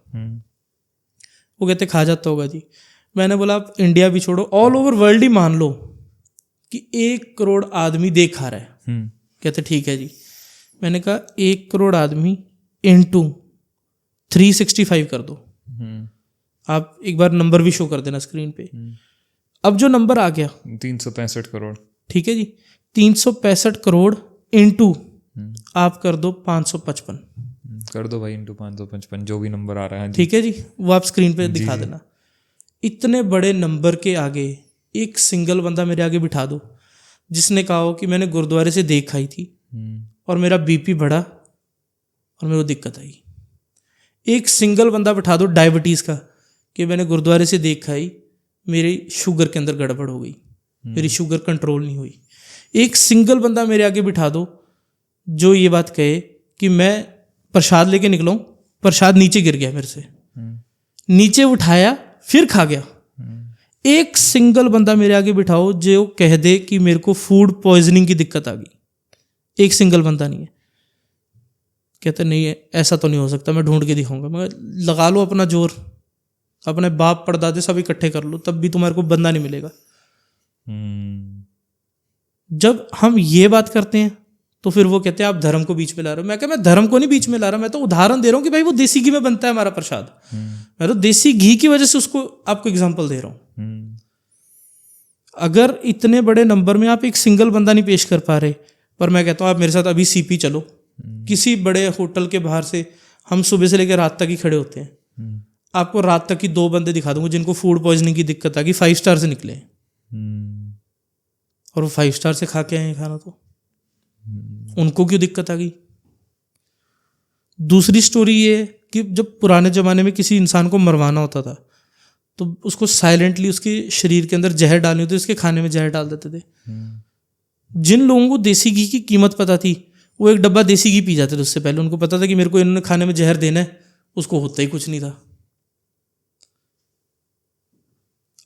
वो कहते खा जाता होगा जी। मैंने बोला आप इंडिया भी छोड़ो, ऑल ओवर वर्ल्ड ही मान लो कि 1 करोड़ आदमी देख खा रहा है। कहते ठीक है जी। मैंने कहा 1 करोड़ आदमी इंटू 365 कर दो। आप एक बार नंबर भी शो कर देना स्क्रीन पे। अब जो नंबर आ गया 365 करोड़। ठीक है जी। 365 करोड़ इंटू आप कर दो 555। कर दो भाई इंटू 555, जो भी नंबर आ रहा है। ठीक है जी, वो आप स्क्रीन पे दिखा देना। इतने बड़े नंबर के आगे एक सिंगल बंदा मेरे आगे बिठा दो जिसने कहा हो कि मैंने गुरुद्वारे से देख खाई थी और मेरा बीपी बढ़ा और मेरे को दिक्कत आई। एक सिंगल बंदा बिठा दो डायबिटीज़ का कि मैंने गुरुद्वारे से देख खाई, मेरी शुगर के अंदर गड़बड़ हो गई, मेरी शुगर कंट्रोल नहीं हुई। एक सिंगल बंदा मेरे आगे बिठा दो जो ये बात कहे कि मैं प्रसाद लेके निकला हूँ, प्रसाद नीचे गिर गया मेरे से, नीचे उठाया फिर खा गया। एक सिंगल बंदा मेरे आगे बिठाओ जो कह दे कि मेरे को फूड पॉइजनिंग की दिक्कत आ गई। एक सिंगल बंदा नहीं है। कहते नहीं है, ऐसा तो नहीं हो सकता, मैं ढूंढ के दिखाऊंगा। मैं लगा लो अपना जोर, अपने बाप परदादे सब इकट्ठे कर लो, तब भी तुम्हारे को बंदा नहीं मिलेगा। जब हम ये बात करते हैं तो फिर वो कहते हैं आप धर्म को बीच में ला रहे हो। मैं क्या, मैं धर्म को नहीं बीच में ला रहा, मैं तो उदाहरण दे रहा हूँ कि भाई वो देसी घी में बनता है हमारा प्रसाद। मैं तो देसी घी की वजह से उसको आपको एग्जांपल दे रहा हूँ। अगर इतने बड़े नंबर में आप एक सिंगल बंदा नहीं पेश कर पा रहे, पर मैं कहता हूँ आप मेरे साथ अभी सीपी चलो, किसी बड़े होटल के बाहर से हम सुबह से लेकर रात तक ही खड़े होते हैं, आपको रात तक की 2 बंदे दिखा दूंगा जिनको फूड पॉइजनिंग की दिक्कत आ गई, 5 स्टार से निकले और वो 5 स्टार से खा के आए खाना, तो उनको क्यों दिक्कत आ गई। दूसरी स्टोरी ये कि जब पुराने ज़माने में किसी इंसान को मरवाना होता था तो उसको साइलेंटली उसके शरीर के अंदर जहर डालनी होती, उसके खाने में जहर डाल देते थे। जिन लोगों को देसी घी की कीमत पता थी वो एक डब्बा देसी घी पी जाते थे उससे पहले। उनको पता था कि मेरे को इन्होंने खाने में जहर देना है, उसको होता ही कुछ नहीं था।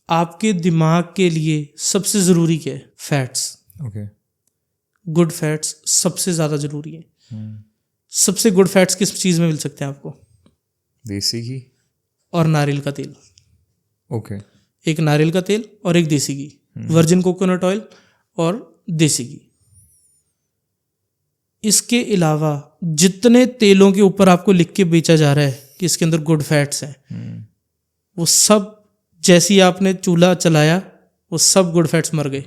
आपके दिमाग के लिए सबसे ज़रूरी क्या है? फैट्स। गुड फैट्स सबसे ज़्यादा ज़रूरी है। सबसे गुड फैट्स किस चीज़ में मिल सकते हैं आपको? देसी घी और नारियल का तेल। एक नारियल का तेल और एक देसी घी, वर्जिन कोकोनट ऑयल और देसी घी। इसके अलावा जितने तेलों के ऊपर आपको लिख के बेचा जा रहा है कि इसके अंदर गुड फैट्स हैं, वो सब जैसी आपने चूल्हा चलाया वो सब गुड फैट्स मर गए।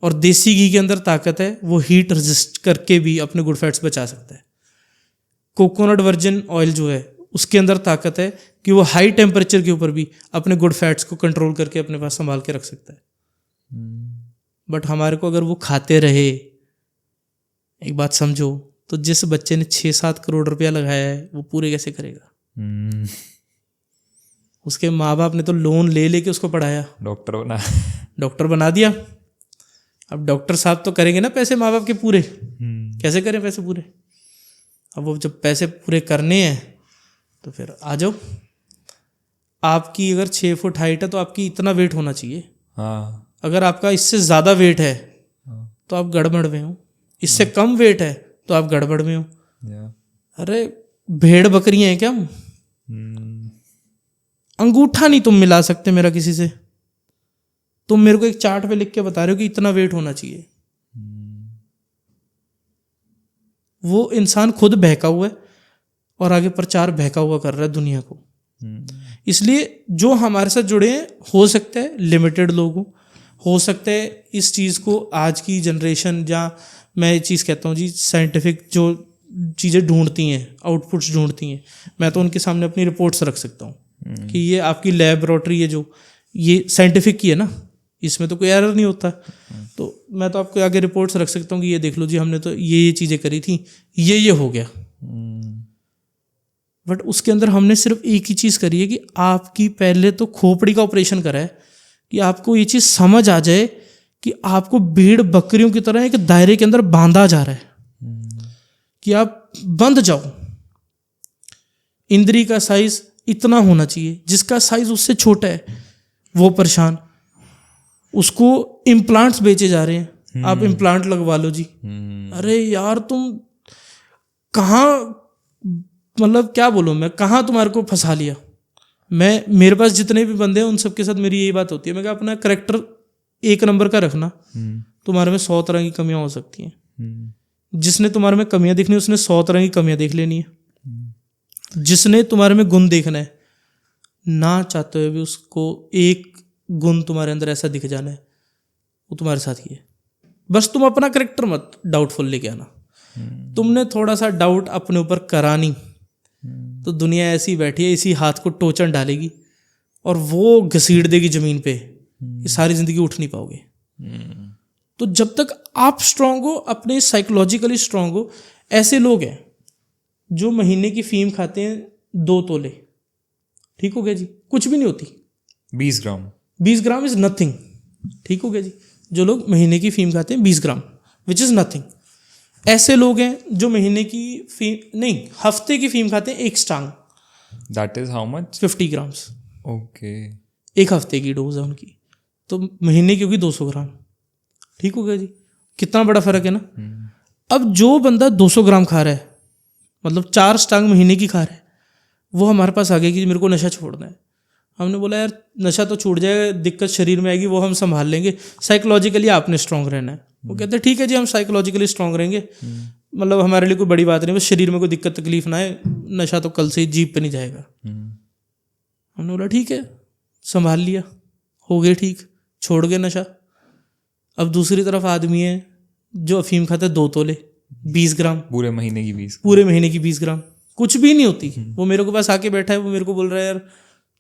और देसी घी के अंदर ताकत है, वो हीट रेजिस्ट करके भी अपने गुड फैट्स बचा सकता है। कोकोनट वर्जिन ऑयल जो है उसके अंदर ताकत है कि वो हाई टेम्परेचर के ऊपर भी अपने गुड फैट्स को कंट्रोल करके अपने पास संभाल के रख सकता है। बट हमारे को अगर वो खाते रहे, एक बात समझो, तो जिस बच्चे ने 6-7 करोड़ रुपया लगाया है वो पूरे कैसे करेगा? उसके माँ बाप ने तो लोन ले लेके उसको पढ़ाया, डॉक्टर बना। डॉक्टर बना दिया। अब डॉक्टर साहब तो करेंगे ना पैसे माँ बाप के पूरे, कैसे करें पैसे पूरे? अब वो जब पैसे पूरे करने हैं तो फिर आ जाओ। आपकी अगर 6 फुट हाइट है तो आपकी इतना वेट होना चाहिए। हाँ। अगर आपका इससे ज़्यादा वेट है तो आप गड़बड़ में हो, इससे कम वेट है तो आप गड़बड़ में हो। अरे भेड़ बकरियां हैं क्या हम? अंगूठा नहीं तुम मिला सकते मेरा किसी से। तुम मेरे को एक चार्ट पे लिख के बता रहे हो कि इतना वेट होना चाहिए। वो इंसान खुद बहका हुआ है और आगे प्रचार बहका हुआ कर रहा है दुनिया को। इसलिए जो हमारे साथ जुड़े हैं, हो सकता है लिमिटेड लोग हो सकता है इस चीज़ को आज की जनरेशन, या मैं ये चीज़ कहता हूँ जी, साइंटिफिक जो चीज़ें ढूंढती हैं, आउटपुट्स ढूंढती हैं, मैं तो उनके सामने अपनी रिपोर्ट्स रख सकता हूँ कि ये आपकी लैबोरेटरी है जो ये साइंटिफिक की है ना, इसमें तो कोई एरर नहीं होता। तो मैं तो आपको आगे रिपोर्ट्स रख सकता हूँ कि ये देख लो जी, हमने तो ये चीज़ें करी थी, ये हो गया। बट उसके अंदर हमने सिर्फ एक ही चीज़ करी है कि आपकी पहले तो खोपड़ी का ऑपरेशन करा है कि आपको ये चीज़ समझ आ जाए कि आपको भेड़ बकरियों की तरह एक दायरे के अंदर बांधा जा रहा है कि आप बंध जाओ। इंद्री का साइज इतना होना चाहिए, जिसका साइज उससे छोटा है वो परेशान। उसको इम्प्लांट्स बेचे जा रहे हैं, आप इम्प्लांट लगवा लो जी। अरे यार तुम कहाँ, मतलब क्या बोलूँ मैं, कहाँ तुम्हारे को फंसा लिया। मेरे पास जितने भी बंदे हैं उन सबके साथ मेरी यही बात होती है, मैं कहा अपना करेक्टर 1 नंबर का रखना, तुम्हारे में 100 तरह की कमियां हो सकती हैं। जिसने तुम्हारे में कमियां देखनी है उसने 100 तरह की कमियां देख लेनी है। जिसने तुम्हारे में गुण देखना है, ना चाहते हुए भी उसको एक गुण तुम्हारे अंदर ऐसा दिख जाना है, वो तुम्हारे साथ ही है। बस तुम अपना करेक्टर मत डाउटफुल लेके आना। तुमने थोड़ा सा डाउट अपने ऊपर करानी तो दुनिया ऐसी बैठी है, इसी हाथ को टोचन डालेगी और वो घसीट देगी जमीन पे, ये सारी जिंदगी उठ नहीं पाओगे। तो जब तक आप स्ट्रांग हो, अपने साइकोलॉजिकली स्ट्रांग हो, ऐसे लोग हैं जो महीने की फीम खाते हैं 2 तोले, ठीक हो गया जी, कुछ भी नहीं होती। 20 ग्राम 20 ग्राम इज नथिंग, ठीक हो गया जी। जो लोग महीने की फीम खाते हैं 20 ग्राम, विच इज नथिंग। ऐसे लोग हैं जो महीने की फीम नहीं, हफ्ते की फीम खाते हैं 1 स्टांग, that is how much? 50 grams. Okay, 1 हफ्ते की डोज है उनकी, तो महीने की होगी 200 ग्राम, ठीक हो गया जी। कितना बड़ा फर्क है ना। अब जो बंदा 200 ग्राम खा रहा है, मतलब 4 स्टांग महीने की खा रहा है, वो हमारे पास आ गया कि मेरे को नशा छोड़ना है। हमने बोला यार नशा तो छूट जाएगा, दिक्कत शरीर में आएगी वो हम संभाल लेंगे, साइकोलॉजिकली आपने स्ट्रांग रहना है। वो कहते हैं ठीक है जी, हम साइकोलॉजिकली स्ट्रांग रहेंगे, मतलब हमारे लिए कोई बड़ी बात नहीं, बस शरीर में कोई दिक्कत तकलीफ ना है, नशा तो कल से ही जीप पे नहीं जाएगा। हमने बोला ठीक है, संभाल लिया, हो गए ठीक, छोड़ गए नशा। अब दूसरी तरफ आदमी है जो अफीम खाता है 2 तोले 20 ग्राम, पूरे महीने की 20 पूरे महीने की 20 ग्राम, कुछ भी नहीं होती। वो मेरे को पास आके बैठा है, वो मेरे को बोल रहा है यार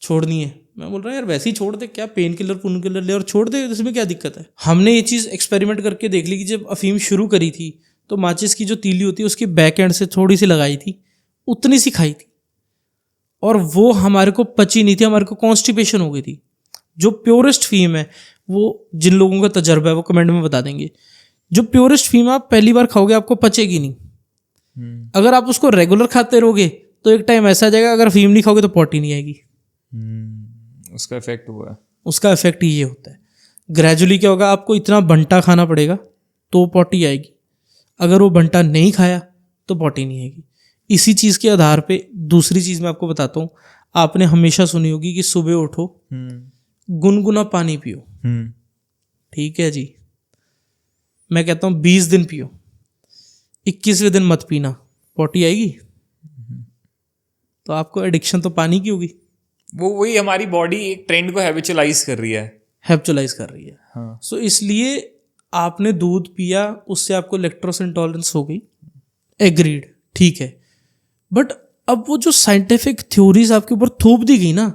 छोड़नी है। मैं बोल रहा हूँ यार वैसे ही छोड़ दे, क्या पेन किलर ले और छोड़ दे, इसमें क्या दिक्कत है। हमने ये चीज़ एक्सपेरिमेंट करके देख ली कि जब अफीम शुरू करी थी तो माचिस की जो तीली होती है उसकी बैक एंड से थोड़ी सी लगाई थी, उतनी सी खाई थी, और वो हमारे को पची नहीं थी, हमारे को कॉन्स्टिपेशन हो गई थी। जो प्योरेस्ट फीम है, वो जिन लोगों का तजर्बा है वो कमेंट में बता देंगे, जो प्योरेस्ट फीम आप पहली बार खाओगे आपको पचेगी नहीं। अगर आप उसको रेगुलर खाते रहोगे तो एक टाइम ऐसा आ जाएगा, अगर फीम नहीं खाओगे तो पॉटी नहीं आएगी। उसका इफेक्ट हुआ है। उसका इफेक्ट ये होता है। ग्रेजुअली क्या होगा, आपको इतना बंटा खाना पड़ेगा तो पॉटी आएगी, अगर वो बंटा नहीं खाया तो पॉटी नहीं आएगी। इसी चीज़ के आधार पे दूसरी चीज़ मैं आपको बताता हूँ, आपने हमेशा सुनी होगी कि सुबह उठो गुनगुना पानी पियो, ठीक है जी। मैं कहता हूँ 20 दिन पियो, 21वें दिन मत पीना, पॉटी आएगी। तो आपको एडिक्शन तो पानी की होगी, वो वही हमारी बॉडी एक ट्रेंड को हैबिचुअलाइज कर रही है, हाँ। सो इसलिए आपने दूध पिया, उससे आपको लैक्टोज इंटॉलरेंस हो गई, एग्रीड, ठीक है। बट अब वो जो साइंटिफिक थ्योरीज आपके ऊपर थोप दी गई ना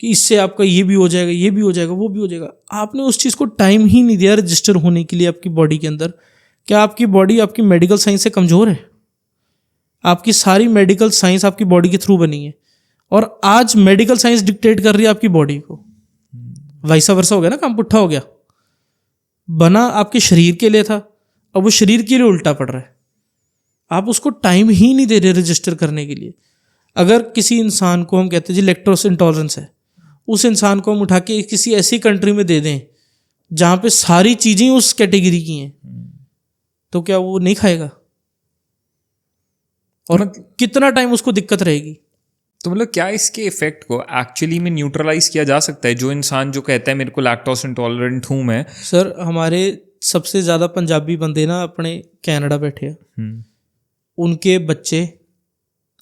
कि इससे आपका ये भी हो जाएगा, ये भी हो जाएगा, वो भी हो जाएगा, आपने उस चीज़ को टाइम ही नहीं दिया रजिस्टर होने के लिए आपकी बॉडी के अंदर। क्या आपकी बॉडी आपकी मेडिकल साइंस से कमज़ोर है? आपकी सारी मेडिकल साइंस आपकी बॉडी के थ्रू बनी है। और आज मेडिकल साइंस डिक्टेट कर रही है आपकी बॉडी को, वैसा वर्षा हो गया ना, काम पुट्ठा हो गया। बना आपके शरीर के लिए था, अब वो शरीर के लिए उल्टा पड़ रहा है। आप उसको टाइम ही नहीं दे रहे रजिस्टर करने के लिए। अगर किसी इंसान को हम कहते हैं जी लैक्टोज इंटॉलरेंस है, उस इंसान को हम उठा के किसी ऐसी कंट्री में दे दें जहाँ पे सारी चीज़ें उस कैटेगरी की हैं, तो क्या वो नहीं खाएगा? और कितना टाइम उसको दिक्कत रहेगी? तो मतलब क्या इसके इफेक्ट को एक्चुअली में न्यूट्रलाइज किया जा सकता है? जो इंसान जो कहता है मेरे को लैक्टोज इंटॉलरेंट हूँ मैं। सर हमारे सबसे ज़्यादा पंजाबी बंदे ना अपने कनाडा बैठे हैं, उनके बच्चे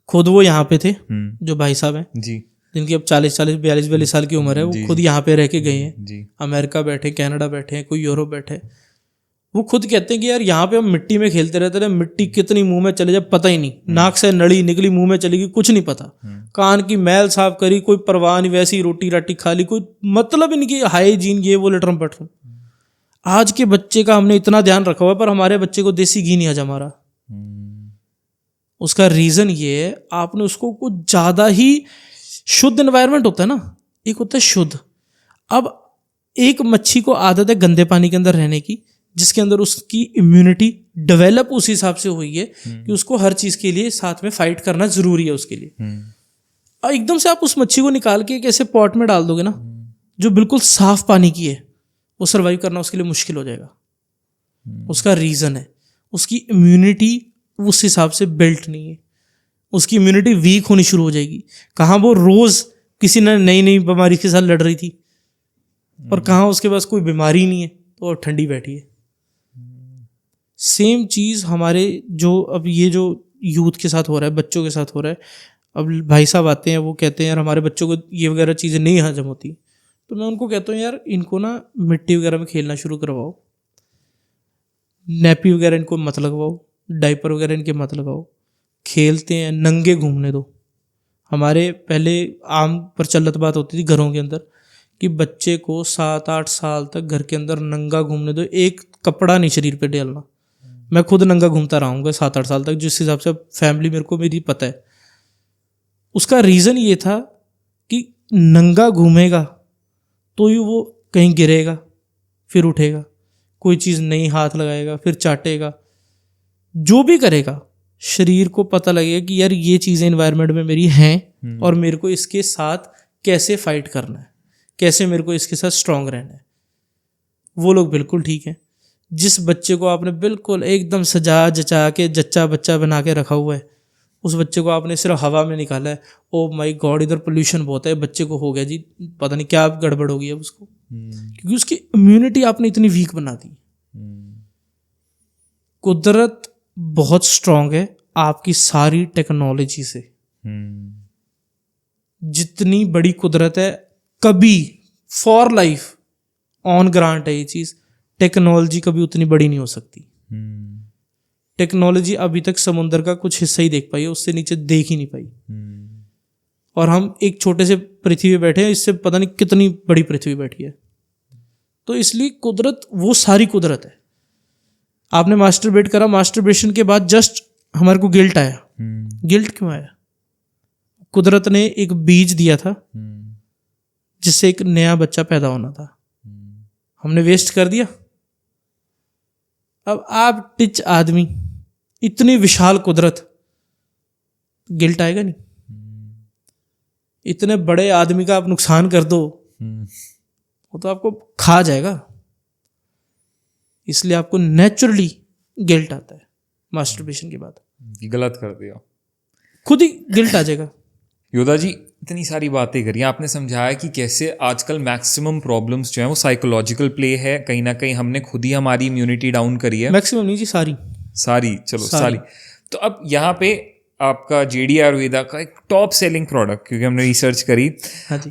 खुद वो यहाँ पे थे, जो भाई साहब हैं जी, जिनकी अब 42 साल की उम्र है, वो खुद यहाँ पे रह के गए हैं जी। अमेरिका बैठे, कनाडा बैठे हैं, कोई यूरोप बैठे। वो खुद कहते हैं कि यार यहाँ पे हम मिट्टी में खेलते रहते थे, मिट्टी कितनी मुंह में चले जाए पता ही नहीं, नाक से नली निकली मुंह में चली गई कुछ नहीं पता, कान की मैल साफ करी कोई परवाह नहीं, वैसी रोटी राटी खा ली, कोई मतलब ही नहीं कि हाइजीन ये वो लटरम पटरम। आज के बच्चे का हमने इतना ध्यान रखा हुआ है, पर हमारे बच्चे को देसी घी नहीं हजम आ रहा। उसका रीज़न ये है, आपने उसको कुछ ज़्यादा ही शुद्ध एनवायरनमेंट होता है ना, एक होता है शुद्ध। अब एक मच्छी को आदत है गंदे पानी के अंदर रहने की, जिसके अंदर उसकी इम्यूनिटी डेवलप उस हिसाब से हुई है कि उसको हर चीज़ के लिए साथ में फाइट करना ज़रूरी है उसके लिए। और एकदम से आप उस मच्छी को निकाल के एक ऐसे पॉट में डाल दोगे ना जो बिल्कुल साफ पानी की है, वो सर्वाइव करना उसके लिए मुश्किल हो जाएगा। उसका रीज़न है उसकी इम्यूनिटी उस हिसाब से बिल्ट नहीं है, उसकी इम्यूनिटी वीक होनी शुरू हो जाएगी। कहाँ वो रोज़ किसी ने नई नई बीमारी के साथ लड़ रही थी, और कहाँ उसके पास कोई बीमारी नहीं है तो वो ठंडी बैठी है। सेम चीज़ हमारे जो अब ये जो यूथ के साथ हो रहा है, बच्चों के साथ हो रहा है। अब भाई साहब आते हैं, वो कहते हैं यार हमारे बच्चों को ये वगैरह चीज़ें नहीं हजम होती, तो मैं उनको कहता हूँ यार इनको ना मिट्टी वगैरह में खेलना शुरू करवाओ, नैपी वगैरह इनको मत लगवाओ, डाइपर वगैरह इनके मत लगाओ, खेलते हैं नंगे घूमने दो। हमारे पहले आम प्रचलित बात होती थी घरों के अंदर कि बच्चे को 7-8 साल तक घर के अंदर नंगा घूमने दो, एक कपड़ा नहीं शरीर पे डालना। मैं खुद नंगा घूमता रहा हूँ 7-8 साल तक, जिस हिसाब से फैमिली मेरे को मेरी पता है। उसका रीज़न ये था कि नंगा घूमेगा तो ही वो कहीं गिरेगा, फिर उठेगा, कोई चीज़ नहीं हाथ लगाएगा, फिर चाटेगा, जो भी करेगा शरीर को पता लगेगा कि यार ये चीज़ें एनवायरनमेंट में मेरी हैं और मेरे को इसके साथ कैसे फाइट करना है, कैसे मेरे को इसके साथ स्ट्रांग रहना है। वो लोग बिल्कुल ठीक हैं। जिस बच्चे को आपने बिल्कुल एकदम सजा जचा के जच्चा बच्चा बना के रखा हुआ है, उस बच्चे को आपने सिर्फ हवा में निकाला है, ओ माय गॉड इधर पोल्यूशन बहुत है, बच्चे को हो गया जी पता नहीं क्या गड़बड़ हो गई है उसको, क्योंकि उसकी इम्यूनिटी आपने इतनी वीक बना दी। कुदरत बहुत स्ट्रांग है आपकी सारी टेक्नोलॉजी से। जितनी बड़ी कुदरत है, कभी फॉर लाइफ ऑन ग्रांट है ये चीज़, टेक्नोलॉजी कभी उतनी बड़ी नहीं हो सकती। टेक्नोलॉजी अभी तक समुद्र का कुछ हिस्सा ही देख पाई है, उससे नीचे देख ही नहीं पाई। और हम एक छोटे से पृथ्वी पे बैठे हैं, इससे पता नहीं कितनी बड़ी पृथ्वी बैठी है। तो इसलिए कुदरत वो सारी कुदरत है। आपने मास्टरबेट करा, मास्टरबेशन के बाद जस्ट हमारे को गिल्ट आया। गिल्ट क्यों आया? कुदरत ने एक बीज दिया था जिससे एक नया बच्चा पैदा होना था, हमने वेस्ट कर दिया। अब आप टिच आदमी, इतनी विशाल कुदरत, गिल्ट आएगा नहीं? इतने बड़े आदमी का आप नुकसान कर दो, वो तो आपको खा जाएगा। इसलिए आपको नेचुरली गिल्ट आता है मास्टरबेशन के बाद। गलत कर दिया, खुद ही गिल्ट आ जाएगा। योदा जी इतनी सारी बातें करी, आपने समझाया कि कैसे आजकल मैक्सिमम प्रॉब्लम्स जो हैं वो साइकोलॉजिकल प्ले है, कहीं ना कहीं हमने खुद ही हमारी इम्यूनिटी डाउन करी है। मैक्सिमम नहीं जी, सारी चलो सारी। तो अब यहाँ पे आपका जेडी आयुर्वेदा का एक टॉप सेलिंग प्रोडक्ट, क्योंकि हमने रिसर्च करी,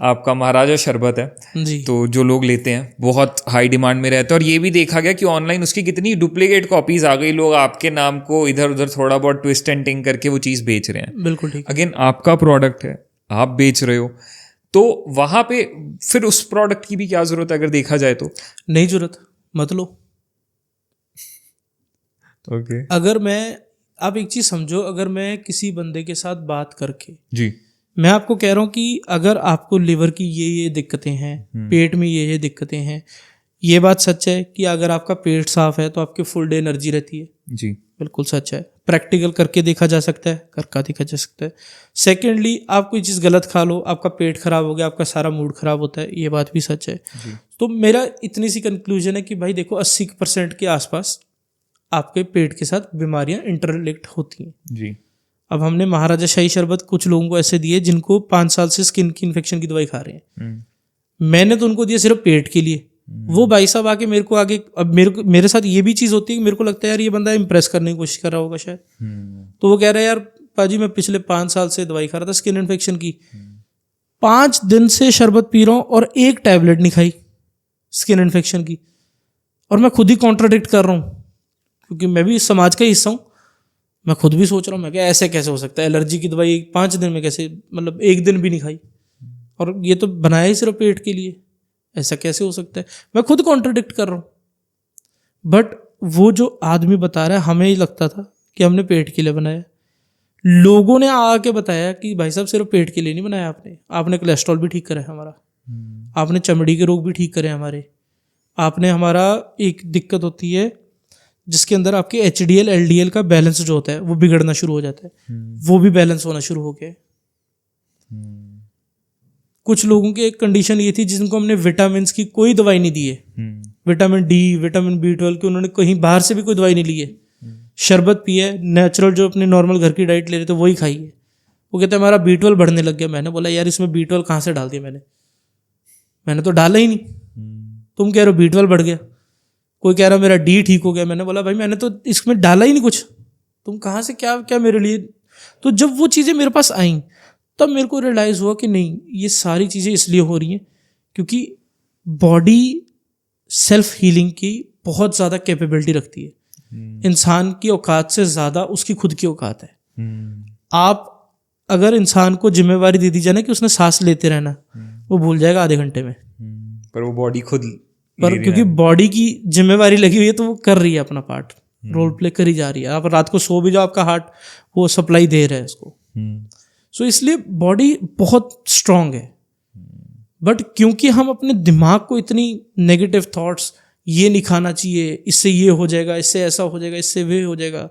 आपका महाराजा शरबत है जी। तो जो लोग लेते हैं बहुत हाई डिमांड में रहता है, और ये भी देखा गया कि ऑनलाइन उसकी कितनी डुप्लीकेट कॉपीज आ गई, लोग आपके नाम को इधर उधर थोड़ा बहुत ट्विस्ट एंड टिंग करके वो चीज़ बेच रहे हैं। बिल्कुल ठीक। अगेन आपका प्रोडक्ट है, आप बेच रहे हो, तो वहाँ पे फिर उस प्रोडक्ट की भी क्या जरूरत है? अगर देखा जाए तो नहीं जरूरत, मत लो। ओके। अगर मैं, आप एक चीज़ समझो, अगर मैं किसी बंदे के साथ बात करके जी मैं आपको कह रहा हूँ कि अगर आपको लिवर की ये दिक्कतें हैं, पेट में ये दिक्कतें हैं, ये बात सच है कि अगर आपका पेट साफ है तो आपकी फुल डे एनर्जी रहती है। जी, बिल्कुल सच है, प्रैक्टिकल करके देखा जा सकता है, करके देखा जा सकता है। सेकेंडली, आप कोई चीज़ गलत खा लो, आपका पेट खराब हो गया, आपका सारा मूड खराब होता है, ये बात भी सच है। तो मेरा इतनी सी कंक्लूजन है कि भाई देखो 80% के आसपास आपके पेट के साथ बीमारियां इंटरलिंक्ड होती हैं। जी। अब हमने महाराजा शाही शरबत कुछ लोगों को ऐसे दिए जिनको 5 साल से स्किन की इन्फेक्शन की दवाई खा रहे हैं, मैंने तो उनको दिया सिर्फ पेट के लिए। वो भाई साहब आके मेरे को आगे, अब मेरे साथ ये भी चीज़ होती है कि मेरे को लगता है यार ये बंदा इम्प्रेस करने की कोशिश कर रहा होगा शायद। तो वो कह रहा है यार पाजी मैं पिछले 5 साल से दवाई खा रहा था स्किन इन्फेक्शन की, 5 दिन से शरबत पी रहा हूँ और एक टैबलेट नहीं खाई स्किन इन्फेक्शन की, और मैं खुद ही कॉन्ट्राडिक्ट कर रहा हूँ क्योंकि मैं भी इस समाज का हिस्सा हूँ। मैं खुद भी सोच रहा हूँ, मैं क्या ऐसे कैसे हो सकता है, एलर्जी की दवाई 5 दिन में कैसे, मतलब एक दिन भी नहीं खाई, और ये तो बनाया ही सिर्फ पेट के लिए, ऐसा कैसे हो सकता है। मैं खुद कॉन्ट्रडिक्ट कर रहा हूँ। बट वो जो आदमी बता रहा है, हमें ही लगता था कि हमने पेट के लिए बनाया, लोगों ने आके बताया कि भाई साहब सिर्फ पेट के लिए नहीं बनाया आपने कोलेस्ट्रॉल भी ठीक करा है हमारा, आपने चमड़ी के रोग भी ठीक करे हमारे, आपने हमारा एक दिक्कत होती है जिसके अंदर आपके HDL LDL का बैलेंस जो होता है वो बिगड़ना शुरू हो जाता है, वो भी बैलेंस होना शुरू हो गया। कुछ लोगों की एक कंडीशन ये थी जिनको हमने विटामिन की कोई दवाई नहीं दी है, विटामिन D, विटामिन B12 की उन्होंने कहीं बाहर से भी कोई दवाई नहीं ली है, शरबत पी है, नेचुरल जो अपने नॉर्मल घर की डाइट ले रहे थे वही खाई है। वो कहते हैं हमारा B12 बढ़ने लग गया। मैंने बोला यार इसमें B12 कहाँ से डाल दिया मैंने तो डाला ही नहीं, तुम कह रहे हो B12 बढ़ गया। कोई कह रहा मेरा D ठीक हो गया, मैंने बोला भाई मैंने तो इसमें डाला ही नहीं कुछ, तुम कहाँ से क्या क्या मेरे लिए। तो जब वो चीज़ें मेरे पास आई तब मेरे को रियलाइज़ हुआ कि नहीं, ये सारी चीज़ें इसलिए हो रही हैं क्योंकि बॉडी सेल्फ हीलिंग की बहुत ज़्यादा कैपेबिलिटी रखती है। इंसान की औकात से ज़्यादा उसकी खुद की औकात है। आप अगर इंसान को जिम्मेवारी दे दी जाए ना कि उसने सांस लेते रहना, वो भूल जाएगा आधे घंटे में, पर वो बॉडी खुद पर क्योंकि बॉडी की जिम्मेवारी लगी हुई है तो वो कर रही है अपना पार्ट, रोल प्ले करी जा रही है। आप रात को सो भी जाओ, आपका हार्ट वो सप्लाई दे रहा है उसको। सो इसलिए बॉडी बहुत स्ट्रांग है। बट क्योंकि हम अपने दिमाग को इतनी नेगेटिव थॉट्स, ये नहीं खाना चाहिए, इससे ये हो जाएगा, इससे ऐसा हो जाएगा, इससे वे हो जाएगा,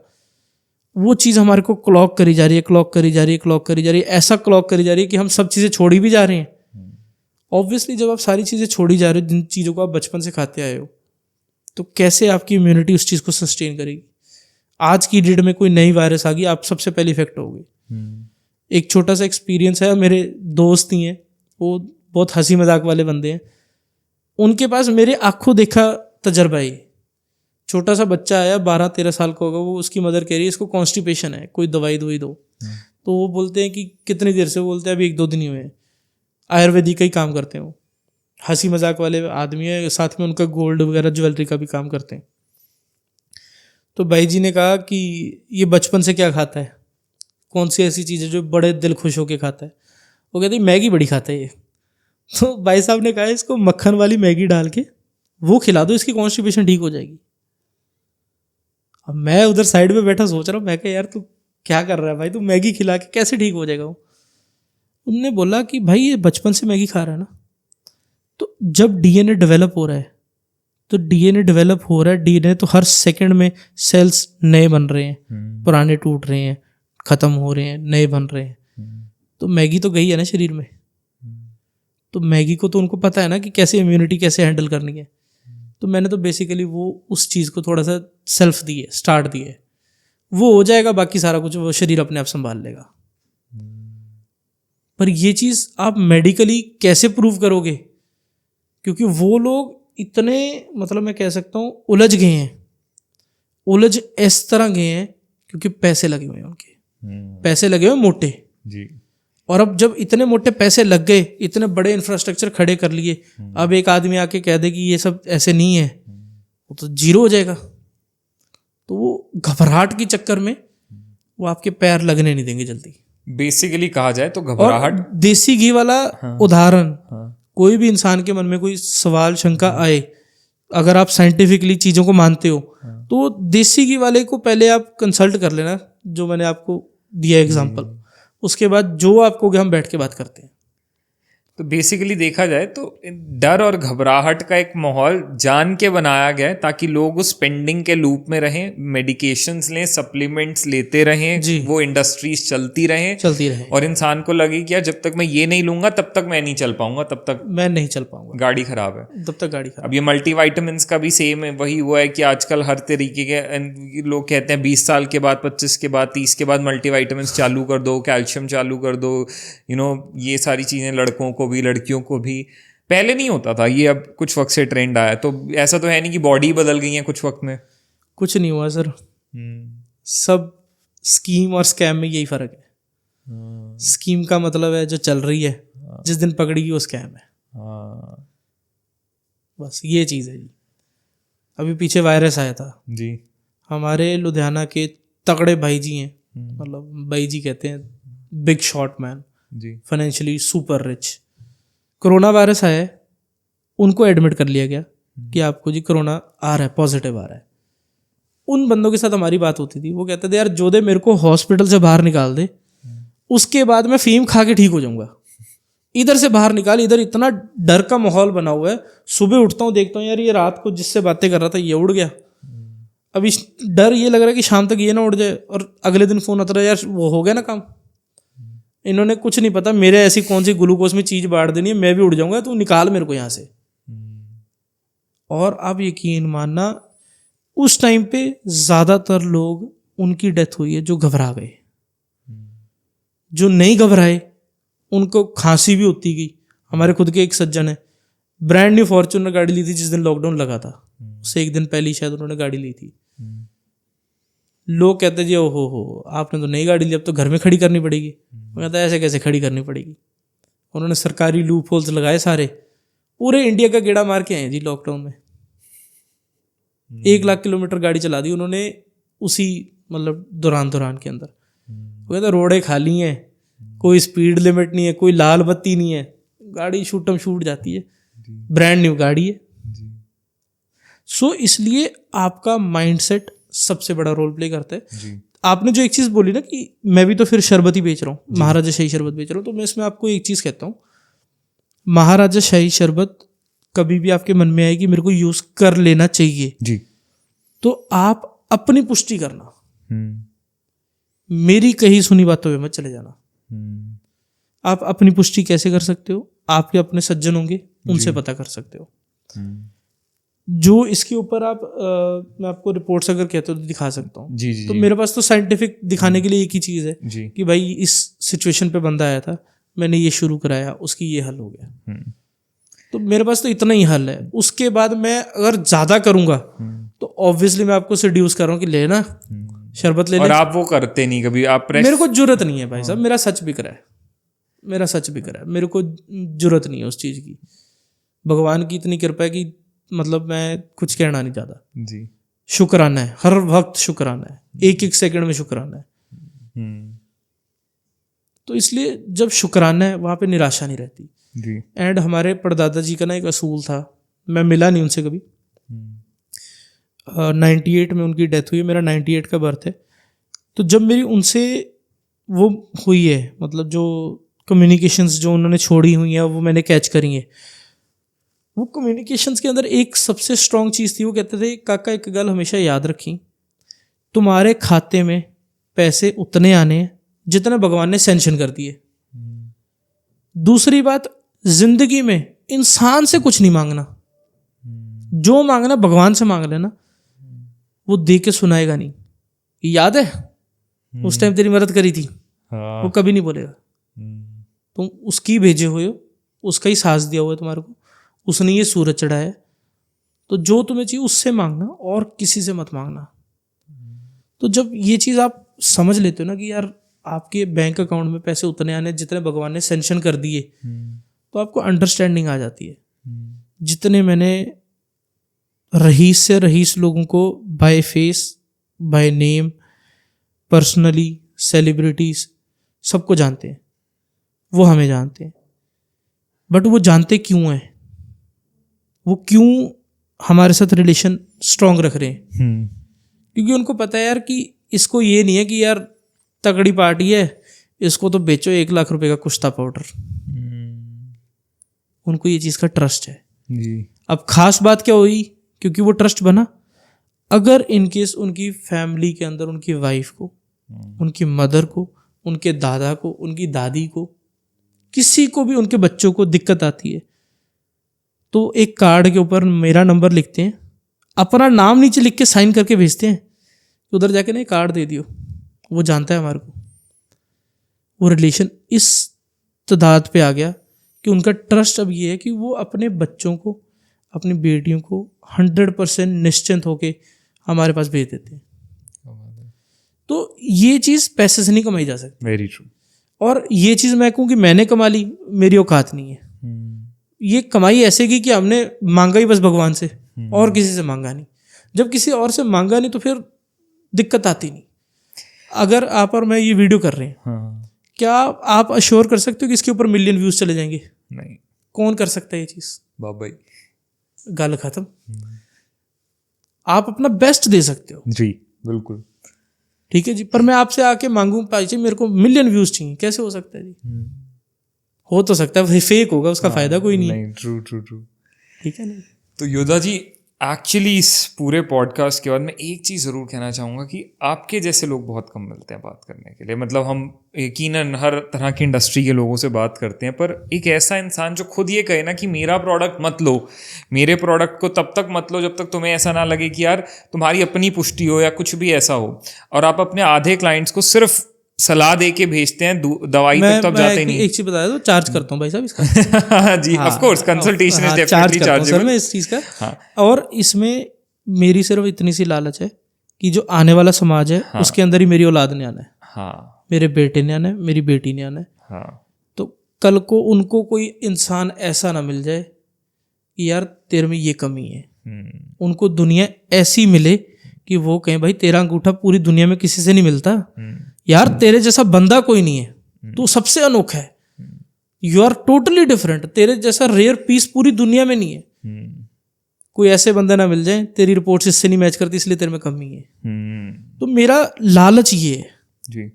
वो चीज़ हमारे को क्लॉक करी जा रही है, क्लॉक करी जा रही है, क्लॉक करी जा रही है, ऐसा क्लॉक करी जा रही है कि हम सब चीज़ें छोड़ी भी जा रहे हैं। ऑब्वियसली जब आप सारी चीज़ें छोड़ी जा रहे हो, जिन चीज़ों को आप बचपन से खाते आए हो, तो कैसे आपकी इम्यूनिटी उस चीज़ को सस्टेन करेगी। आज की डेट में कोई नई वायरस आ गई, आप सबसे पहले इफेक्ट होगी। एक छोटा सा एक्सपीरियंस है, मेरे दोस्त ही हैं, वो बहुत हंसी मजाक वाले बंदे हैं, उनके पास मेरे आंखों देखा तजर्बा है। छोटा सा बच्चा आया 12-13 साल का होगा, वो उसकी मदर कह रही है इसको कॉन्स्टिपेशन है, कोई दवाई दो। तो वो बोलते हैं कि कितनी देर से, बोलते हैं अभी 1-2 दिन ही हुए हैं। आयुर्वेदिक का ही काम करते हैं वो, हंसी मजाक वाले आदमी है, साथ में उनका गोल्ड वगैरह ज्वेलरी का भी काम करते हैं। तो भाई जी ने कहा कि ये बचपन से क्या खाता है, कौन सी ऐसी चीज़ है जो बड़े दिल खुश होके खाता है। वो कहते हैं मैगी बड़ी खाता है ये। तो भाई साहब ने कहा इसको मक्खन वाली मैगी डाल के वो खिला दो, इसकी कॉन्स्टिपेशन ठीक हो जाएगी। अब मैं उधर साइड में बैठा सोच रहा हूँ, मैं कहा यार तू क्या कर रहा है भाई, तू मैगी खिला के कैसे ठीक हो जाएगा वो। उनने बोला कि भाई ये बचपन से मैगी खा रहा है ना, तो जब DNA डेवलप हो रहा है, तो DNA डेवलप हो रहा है, DNA तो हर सेकंड में सेल्स नए बन रहे हैं, पुराने टूट रहे हैं, ख़त्म हो रहे हैं, नए बन रहे हैं। तो मैगी तो गई है ना शरीर में, तो मैगी को तो उनको पता है ना कि कैसे इम्यूनिटी कैसे हैंडल करनी है। तो मैंने तो बेसिकली वो उस चीज़ को थोड़ा सा सेल्फ दी है, स्टार्ट दी है, वो हो जाएगा, बाकी सारा कुछ वो शरीर अपने आप संभाल लेगा। पर ये चीज़ आप मेडिकली कैसे प्रूव करोगे, क्योंकि वो लोग इतने, मतलब मैं कह सकता हूँ उलझ गए हैं, उलझ इस तरह गए हैं क्योंकि पैसे लगे हुए हैं उनके, पैसे लगे हुए मोटे जी। और अब जब इतने मोटे पैसे लग गए, इतने बड़े इंफ्रास्ट्रक्चर खड़े कर लिए, अब एक आदमी आके कह दे कि ये सब ऐसे नहीं है, वो तो जीरो हो जाएगा। तो वो घबराहट के चक्कर में वो आपके पैर लगने नहीं देंगे जल्दी। बेसिकली कहा जाए तो घबराहट। देसी घी वाला उदाहरण, कोई भी इंसान के मन में कोई सवाल शंका आए, अगर आप साइंटिफिकली चीज़ों को मानते हो, तो देसी घी वाले को पहले आप कंसल्ट कर लेना, जो मैंने आपको दिया एग्जांपल, उसके बाद जो आपको हम बैठ के बात करते हैं। तो बेसिकली देखा जाए तो डर और घबराहट का एक माहौल जान के बनाया गया है ताकि लोग उस स्पेंडिंग के लूप में रहें, मेडिकेशंस लें, सप्लीमेंट्स लेते रहें, वो इंडस्ट्रीज चलती रहें और इंसान को लगे कि यार जब तक मैं ये नहीं लूंगा तब तक मैं नहीं चल पाऊंगा, तब तक मैं नहीं चल पाऊंगा, गाड़ी खराब है, तब तक गाड़ी खराब। अब ये मल्टीविटामिन्स का भी सेम है, वही हुआ है कि आजकल हर तरीके के लोग कहते हैं 20 साल के बाद, 25 के बाद, 30 के बाद मल्टीविटामिन्स चालू कर दो, कैल्शियम चालू कर दो, ये सारी चीज़ें लड़कों को भी लड़कियों को भी। पहले नहीं होता था ये, अब कुछ वक्त से ट्रेंड आया। तो ऐसा तो है नहीं कि बॉडी बदल गई है कुछ वक्त में? कुछ नहीं हुआ सर, सब स्कीम और स्कैम में यही फर्क है। स्कीम का मतलब है जो चल रही है, जिस दिन पकड़ेगी वो स्कैम है, बस ये चीज़ है जी। अभी पीछे वायरस आया था जी, हमारे लुधियाना के तगड़े भाई जी हैं, मतलब भाई जी कहते हैं, big shot man ji, financially super rich. Corona virus आया है, उनको एडमिट कर लिया गया कि आपको जी कोरोना आ रहा है, पॉजिटिव आ रहा है। उन बंदों के साथ हमारी बात होती थी, वो कहते थे यार जो दे मेरे को हॉस्पिटल से बाहर निकाल दे, उसके बाद मैं फीम खा के ठीक हो जाऊंगा, इधर से बाहर निकाल। इधर इतना डर का माहौल बना हुआ है, सुबह उठता हूँ देखता हूँ यार ये रात को जिससे बातें कर रहा था ये उड़ गया, अब इस डर ये लग रहा है कि शाम तक ये ना उड़ जाए, और अगले दिन फोन आता है यार वो हो गया ना काम। इन्होंने कुछ नहीं पता मेरे ऐसी कौन सी ग्लूकोज में चीज बांट देनी है, मैं भी उड़ जाऊंगा, तो निकाल मेरे को यहाँ से। और आप यकीन मानना उस टाइम पे ज्यादातर लोग उनकी डेथ हुई है जो घबरा गए। जो नहीं घबराए उनको खांसी भी होती गई। हमारे खुद के एक सज्जन है, ब्रांड न्यू फॉर्च्यूनर गाड़ी ली थी जिस दिन लॉकडाउन लगा था, उससे एक दिन पहले ही शायद उन्होंने गाड़ी ली थी। लोग कहते जी हो आपने तो नई गाड़ी ली, अब तो घर में खड़ी करनी पड़ेगी। वो कहता है ऐसे कैसे खड़ी करनी पड़ेगी। उन्होंने सरकारी लूप होल्स लगाए सारे, पूरे इंडिया का गेड़ा मार के आए जी लॉकडाउन में। 1 लाख किलोमीटर गाड़ी चला दी उन्होंने उसी मतलब दौरान के अंदर। वो कहता रोडें खाली हैं, कोई स्पीड लिमिट नहीं है, कोई लाल बत्ती नहीं है, गाड़ी शूटम शूट जाती है, ब्रांड न्यू गाड़ी है। सो इसलिए आपका माइंडसेट सबसे बड़ा रोल प्ले करता है। आपने जो एक चीज़ बोली ना कि मैं भी तो फिर शरबत ही बेच रहा हूँ, महाराजा शाही शरबत बेच रहा हूँ, तो मैं इसमें आपको एक चीज़ कहता हूँ, महाराजा शाही शरबत कभी भी आपके मन में आए कि मेरे को यूज़ कर लेना चाहिए जी, तो आप अपनी पुष्टि करना, मेरी कही सुनी बातों पे मत चले जाना। आप अपनी पुष्टि कैसे कर सकते हो? आपके अपने सज्जन होंगे, उनसे पता कर सकते हो। जो इसके ऊपर आप मैं आपको रिपोर्ट्स अगर कहते हो तो दिखा सकता हूँ। तो मेरे पास तो साइंटिफिक दिखाने के लिए एक ही चीज़ है कि भाई इस सिचुएशन पे बंदा आया था, मैंने ये शुरू कराया, उसकी ये हल हो गया। तो मेरे पास तो इतना ही हल है। उसके बाद मैं अगर ज़्यादा करूँगा तो ऑब्वियसली मैं आपको सेड्यूस कर रहा हूँ कि लेना शरबत ले ले, और आप वो करते नहीं कभी। आप मेरे को जरूरत नहीं है भाई साहब, मेरा सच बिक रहा है, मेरा सच बिक रहा है, मेरे को जरूरत नहीं है उस चीज़ की। भगवान की इतनी कृपा है कि मतलब मैं कुछ कहना नहीं चाहता जी। शुक्राना है, हर वक्त शुक्राना है, एक एक सेकंड में शुक्राना है। तो इसलिए जब शुक्राना है वहाँ पे निराशा नहीं रहती जी। एंड हमारे परदादा जी का ना एक असूल था, मैं मिला नहीं उनसे कभी। 98 में उनकी डेथ हुई है, मेरा 98 का बर्थ है। तो जब मेरी उनसे वो हुई है, मतलब जो कम्युनिकेशंस जो उन्होंने छोड़ी हुई हैं वो मैंने कैच करी है। वो कम्युनिकेशंस के अंदर एक सबसे स्ट्रॉन्ग चीज़ थी, वो कहते थे काका एक गल हमेशा याद रखी, तुम्हारे खाते में पैसे उतने आने हैं जितने भगवान ने सैंक्शन कर दिए। दूसरी बात, जिंदगी में इंसान से कुछ नहीं मांगना, जो मांगना भगवान से मांग लेना, वो दे के सुनाएगा नहीं। याद है उस टाइम तेरी मदद करी थी, वो कभी नहीं बोलेगा। तुम उसकी भेजे हुए हो, उसका ही साथ दिया हुआ है तुम्हारे को, उसने ये सूरज चढ़ाया है, तो जो तुम्हें चाहिए उससे मांगना और किसी से मत मांगना। तो जब ये चीज़ आप समझ लेते हो ना कि यार आपके बैंक अकाउंट में पैसे उतने आने जितने भगवान ने सेंक्शन कर दिए, तो आपको अंडरस्टैंडिंग आ जाती है। जितने मैंने रईस से रईस लोगों को by face by name personally, celebrities सबको जानते हैं, वो हमें जानते हैं, बट वो जानते क्यों हैं, वो क्यों हमारे साथ रिलेशन स्ट्रांग रख रहे हैं? क्योंकि उनको पता है यार कि इसको ये नहीं है कि यार तगड़ी पार्टी है, इसको तो बेचो 1 लाख रुपए का कुश्ता पाउडर। उनको ये चीज़ का ट्रस्ट है जी। अब खास बात क्या हुई, क्योंकि वो ट्रस्ट बना, अगर इनकेस उनकी फैमिली के अंदर उनकी वाइफ को, उनकी मदर को, उनके दादा को, उनकी दादी को, किसी को भी, उनके बच्चों को दिक्कत आती है, तो एक कार्ड के ऊपर मेरा नंबर लिखते हैं, अपना नाम नीचे लिख के साइन करके भेजते हैं, उधर जाके नहीं कार्ड दे दियो, वो जानता है हमारे को। वो रिलेशन इस तादाद पे आ गया कि उनका ट्रस्ट अब ये है कि वो अपने बच्चों को, अपनी बेटियों को 100% निश्चिंत होके हमारे पास भेज देते हैं। तो ये चीज़ पैसे से नहीं कमाई जा सकती। Very true. और ये चीज़ मैं कहूँ कि मैंने कमा ली, मेरी औकात नहीं है। ये कमाई ऐसे की कि हमने मांगा ही बस भगवान से, और किसी से मांगा नहीं। जब किसी और से मांगा नहीं तो फिर दिक्कत आती नहीं। अगर आप और मैं ये वीडियो कर रहे हैं, हाँ। क्या आप अश्योर कर सकते हो कि इसके ऊपर मिलियन व्यूज चले जाएंगे? नहीं। कौन कर सकता है ये चीज़? बाबा ही। गल खत्म। आप अपना बेस्ट दे सकते हो जी बिल्कुल। ठीक है जी, पर मैं आपसे आके मांगूं भाई मेरे को मिलियन व्यूज चाहिए, कैसे हो सकता है जी? हो तो सकता है, फेक होगा, उसका फायदा कोई नहीं है। True true true. ठीक है नहीं। तो योदा जी एक्चुअली इस पूरे पॉडकास्ट के बाद मैं एक चीज़ ज़रूर कहना चाहूँगा कि आपके जैसे लोग बहुत कम मिलते हैं बात करने के लिए। मतलब हम यकीनन हर तरह की इंडस्ट्री के लोगों से बात करते हैं, पर एक ऐसा इंसान जो खुद ये कहे ना कि मेरा प्रोडक्ट मत लो, मेरे प्रोडक्ट को तब तक मत लो जब तक तुम्हें ऐसा ना लगे कि यार तुम्हारी अपनी पुष्टि हो या कुछ भी ऐसा हो, और आप अपने आधे क्लाइंट्स को सिर्फ सलाह दे के भेजते हैं, दवाई तक तो आप जाते नहीं। एक चीज बता दो, चार्ज करता हूँ भाई साहब इसका। जी of course consultation is charge definitely करता हूँ सर चार्जेबल। मैं इस चीज का। और इसमें मेरी सिर्फ इतनी सी लालच है कि जो आने वाला समाज है उसके अंदर ही मेरी औलाद ने आना है। हाँ। मेरे बेटे ने आना है, मेरी बेटी ने आना है। हाँ। तो कल को उनको कोई इंसान ऐसा ना मिल जाए कि यार तेरे में ये कमी है। उनको दुनिया ऐसी मिले कि वो कहें भाई तेरा अंगूठा पूरी दुनिया में किसी से नहीं मिलता यार, तेरे जैसा बंदा कोई नहीं है, तू सबसे अनोखा है, यू आर टोटली डिफरेंट, तेरे जैसा रेयर पीस पूरी दुनिया में नहीं है। कोई ऐसे बंदा ना मिल जाए तेरी रिपोर्ट्स इससे नहीं मैच करती इसलिए तेरे में कमी है। तो मेरा लालच ये है जी।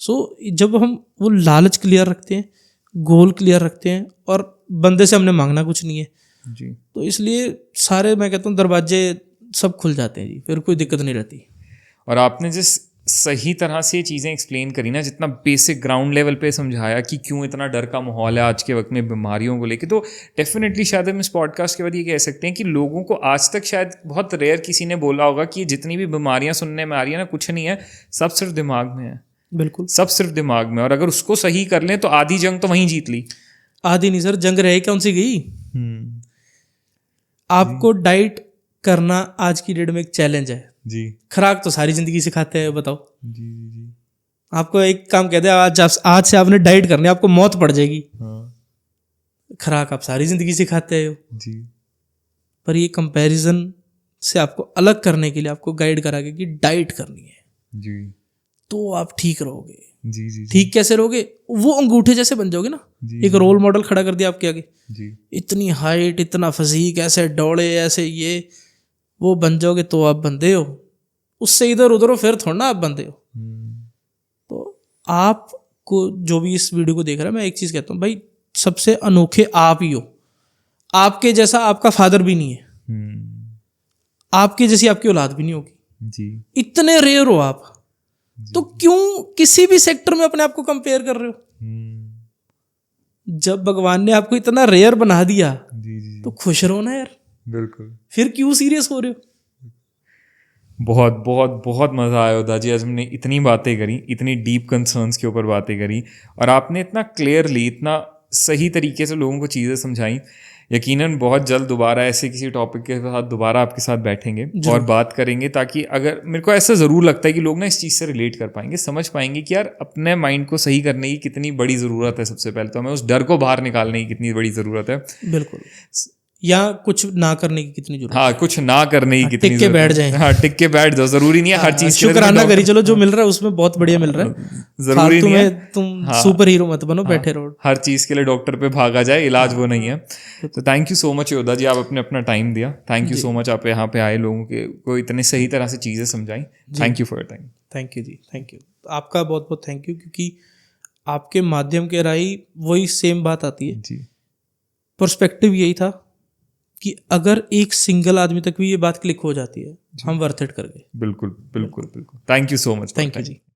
सो जब हम वो लालच क्लियर रखते हैं, गोल क्लियर रखते हैं, और बंदे से हमने मांगना कुछ नहीं है जी, तो इसलिए सारे मैं कहता हूँ दरवाजे सब खुल जाते हैं जी, फिर कोई दिक्कत नहीं रहती। और आपने जिस सही तरह से ये चीज़ें एक्सप्लेन करी ना, जितना बेसिक ग्राउंड लेवल पे समझाया कि क्यों इतना डर का माहौल है आज के वक्त में बीमारियों को लेके, तो डेफिनेटली शायद हम इस पॉडकास्ट के बाद ये कह सकते हैं कि लोगों को आज तक शायद बहुत रेयर किसी ने बोला होगा कि जितनी भी बीमारियां सुनने में आ रही है ना, कुछ नहीं है, सब सिर्फ दिमाग में है। बिल्कुल, सब सिर्फ दिमाग में, और अगर उसको सही कर लें तो आधी जंग तो वहीं जीत ली। आधी नहीं सर, जंग रह कौन सी गई। आपको डाइट करना आज की डेट में एक चैलेंज है जी। खुराक तो सारी जिंदगी सिखाते हैं, बताओ। जी जी। आपको एक काम कहते हैं आज से आपने डाइट करनी, आपको मौत पड़ जाएगी। खुराक आप सारी जिंदगी सिखाते हो जी। पर ये कंपैरिजन से आपको अलग करने के लिए आपको गाइड करा गया कि डाइट करनी है जी, तो आप ठीक रहोगे। जी जी। ठीक कैसे रहोगे? वो अंगूठे जैसे बन जाओगे ना। एक रोल मॉडल खड़ा कर दिया आपके आगे जी, इतनी हाइट, इतना फजीक, ऐसे दौड़े, ऐसे ये वो बन जाओगे तो आप बंदे हो। उससे इधर उधर हो फिर थोड़ा ना आप बंदे हो। तो आपको जो भी इस वीडियो को देख रहा है, मैं एक चीज़ कहता हूँ भाई, सबसे अनोखे आप ही हो। आपके जैसा आपका फादर भी नहीं है, आपकी जैसी आपकी औलाद भी नहीं होगी जी। इतने रेयर हो आप, तो क्यों किसी भी सेक्टर में अपने आप को कंपेयर कर रहे हो? जब भगवान ने आपको इतना रेयर बना दिया जी जी, तो खुश रहो ना यार। बिल्कुल। फिर क्यों सीरियस हो रहे हो? बहुत बहुत बहुत मज़ा आया उदा जी, आज हमने इतनी बातें करी, इतनी डीप कंसर्न्स के ऊपर बातें करी, और आपने इतना क्लियरली, इतना सही तरीके से लोगों को चीज़ें समझाई। यकीनन बहुत जल्द दोबारा ऐसे किसी टॉपिक के साथ दोबारा आपके साथ बैठेंगे और बात करेंगे, ताकि अगर मेरे को ऐसा ज़रूर लगता है कि लोग ना इस चीज़ से रिलेट कर पाएंगे, समझ पाएंगे कि यार अपने माइंड को सही करने की कितनी बड़ी ज़रूरत है। सबसे पहले तो हमें उस डर को बाहर निकालने की कितनी बड़ी ज़रूरत है। बिल्कुल, या कुछ ना करने की कितनी जरूरत। हाँ, कुछ ना करने की कितनी टिक के बैठ जाए। हाँ, टिक के बैठ जाओ, जरूरी नहीं है हर चीज शुक्राना करी चलो, जो मिल रहा है उसमें बहुत बढ़िया मिल रहा है, जरूरी नहीं है तुम सुपर हीरो मत बनो, बैठे रहो। हर चीज के लिए डॉक्टर पे भागा जाए, इलाज वो नहीं है। तो thank you so much Yoda ji, आप अपने अपना टाइम दिया। थैंक यू सो मच, आप यहाँ पे आए, लोगों के को इतने सही तरह से चीजें समझाई। Thank you for your time. Thank you जी, थैंक यू। आपका बहुत बहुत थैंक यू, क्योंकि आपके माध्यम के राही वही सेम बात आती है। जी पर्सपेक्टिव यही था कि अगर एक सिंगल आदमी तक भी ये बात क्लिक हो जाती है, हम वर्थ इट कर गए। बिल्कुल बिल्कुल बिल्कुल। Thank you so much. Thank you ji.